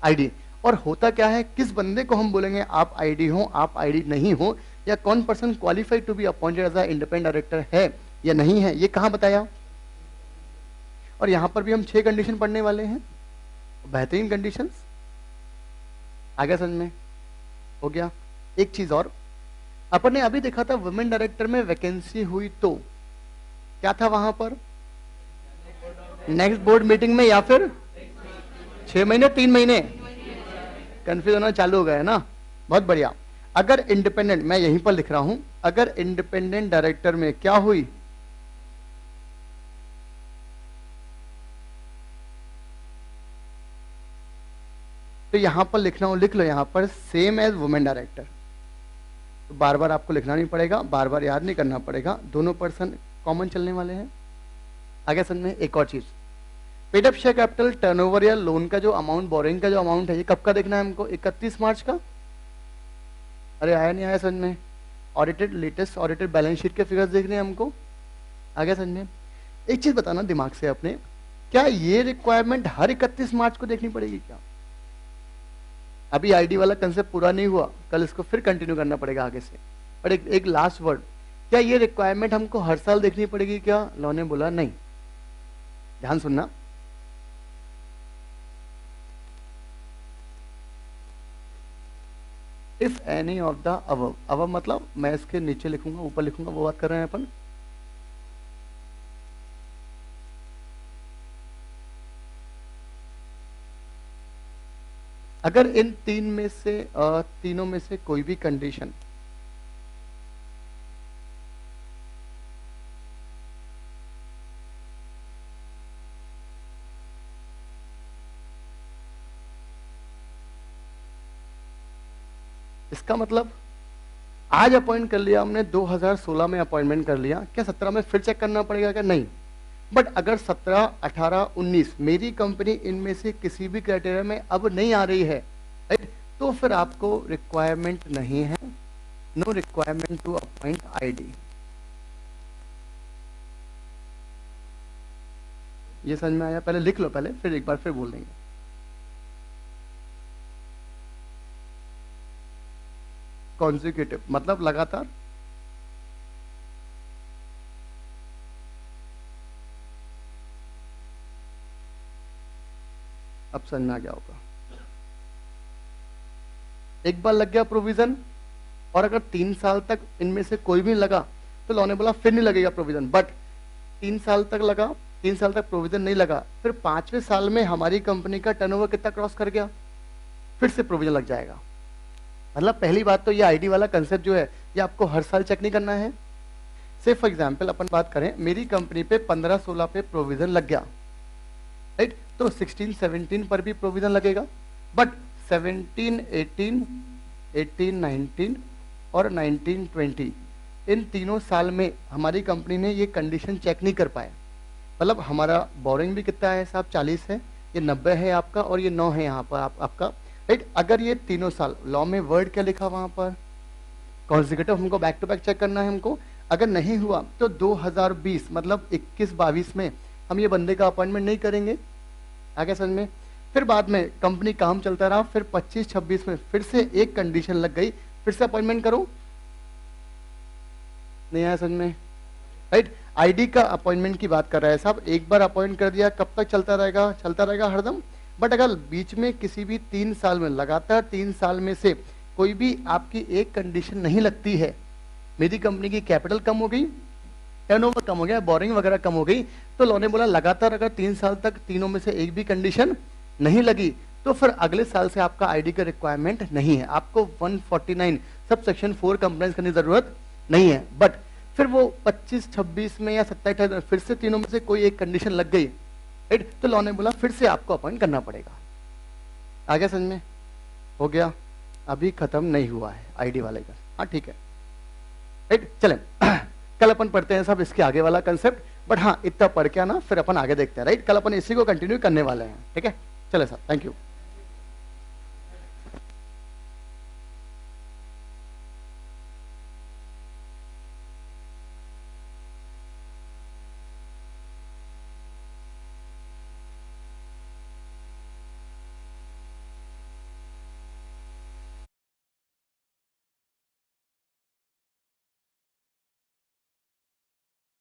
आईडी, और होता क्या है, किस बंदे को हम बोलेंगे आप आईडी हो, आप आईडी नहीं हो, या कौन person qualified to be appointed as a independent director है या नहीं है, ये कहां बताया। और यहां पर भी हम 6 कंडीशन पढ़ने वाले हैं, बेहतरीन कंडीशंस। आगे समझ में हो गया। एक चीज और अपन ने अभी देखा था, वुमेन डायरेक्टर में वैकेंसी हुई तो क्या था वहां पर, नेक्स्ट बोर्ड मीटिंग में या फिर 6 महीने 3 महीने, कंफ्यूज होना चालू हो गया है ना, बहुत बढ़िया। अगर इंडिपेंडेंट, मैं यहीं पर लिख रहा हूं, अगर इंडिपेंडेंट डायरेक्टर में क्या हुई, तो यहां पर लिखना हो लिख लो, यहां पर सेम एज वुमेन डायरेक्टर, तो बार बार आपको लिखना नहीं पड़ेगा, बार बार याद नहीं करना पड़ेगा, दोनों पर्सन कॉमन चलने वाले हैं। आगे समझ में। एक और चीज, paid up share capital, turnover या लोन का जो अमाउंट, बोरिंग का जो अमाउंट है, ये कब का देखना है हमको, 31 मार्च का। अरे आया नहीं आया समझ में। Audited, latest audited balance sheet के फिगर्स देखने हैं हमको। आगे समझ में। एक चीज बताना दिमाग से अपने, क्या ये रिक्वायरमेंट हर 31 मार्च को देखनी पड़ेगी क्या। अभी आईडी वाला कंसेप्ट पूरा नहीं हुआ, कल इसको फिर कंटिन्यू करना पड़ेगा आगे से। और एक लास्ट वर्ड, क्या ये रिक्वायरमेंट हमको हर साल देखनी पड़ेगी क्या, लॉ ने बोला नहीं। ध्यान सुनना, if any of the above, above मतलब मैं इसके नीचे लिखूंगा, ऊपर लिखूंगा, वो बात कर रहे हैं अपन। अगर इन तीनों में से कोई भी कंडीशन इसका मतलब आज अपॉइंट कर लिया हमने, 2016 में अपॉइंटमेंट कर लिया, क्या 17 में फिर चेक करना पड़ेगा क्या, नहीं। बट अगर 17, 18, 19 मेरी कंपनी इनमें से किसी भी क्राइटेरिया में अब नहीं आ रही है, राइट, तो फिर आपको रिक्वायरमेंट नहीं है, no requirement to appoint ID. ये समझ में आया, पहले लिख लो, पहले फिर एक बार फिर बोल देंगे। कॉन्जिक्यूटिव मतलब लगातार, अब समझ में आ गया होगा। एक बार लग गया प्रोविजन, और अगर 3 साल तक इनमें से कोई भी लगा तो लॉ ने बोला फिर नहीं लगेगा प्रोविजन। बट 3 साल तक लगा, 3 साल तक प्रोविजन नहीं लगा, फिर 5वें साल में हमारी कंपनी का टर्नओवर कितना क्रॉस कर गया, फिर से प्रोविजन लग जाएगा। मतलब पहली बात तो ये आईडी वाला कंसेप्ट जो है, ये आपको हर साल चेक नहीं करना है। से फॉर एग्जाम्पल अपन बात करें, मेरी कंपनी पे 15-16 पे प्रोविजन लग गया, राइट, तो 16-17 पर भी प्रोविजन लगेगा। बट 17, 18, 19 और 19-20 इन तीनों साल में हमारी कंपनी ने ये कंडीशन चेक नहीं कर पाया। मतलब हमारा बोरिंग भी कितना है साहब, 40 है, ये 90 है आपका, और ये 9 है यहाँ पर आपका, राइट। अगर ये तीनों साल, लॉ में वर्ड क्या लिखा वहां पर, कॉन्जिक्यूटिव, हमको बैक टू बैक चेक करना है हमको। अगर नहीं हुआ तो 2020 मतलब 21-22 में हम ये बंदे का अपॉइंटमेंट नहीं करेंगे। आगे समझ में। फिर बाद में कंपनी काम चलता रहा, फिर 25-26 में फिर से एक कंडीशन लग गई, फिर से अपॉइंटमेंट करो, नहीं आया समझ में, राइट। आईडी का अपॉइंटमेंट की बात कर रहा है साहब, एक बार अपॉइंट कर दिया, कब तक चलता रहेगा, चलता रहेगा हरदम। बट अगर बीच में किसी भी 3 साल में, लगातार 3 साल में से कोई भी आपकी एक कंडीशन नहीं लगती है, मेरी कंपनी की कैपिटल कम हो गई, टर्नओवर कम हो गया, बोरिंग वगैरह कम हो गई, तो लॉ ने बोला लगातार अगर 3 साल तक तीनों में से एक भी कंडीशन नहीं लगी तो फिर अगले साल से आपका आईडी का रिक्वायरमेंट नहीं है, आपको 149 सब सेक्शन 4 कंप्लाइंस करने की जरूरत नहीं है। बट फिर वो 25, 26 में या 27 फिर से तीनों में से कोई एक कंडीशन लग गई, राइट, तो लॉ ने बोला फिर से आपको अपॉइंट करना पड़ेगा। आगे समझ में हो गया? अभी खत्म नहीं हुआ है आईडी वाले का। हाँ ठीक है, राइट, चलें कल अपन पढ़ते हैं सब इसके आगे वाला कंसेप्ट, बट हाँ इतना पढ़ के आना, फिर अपन आगे देखते हैं, राइट। कल अपन इसी को कंटिन्यू करने वाले हैं, ठीक है। चले सर, थैंक यू।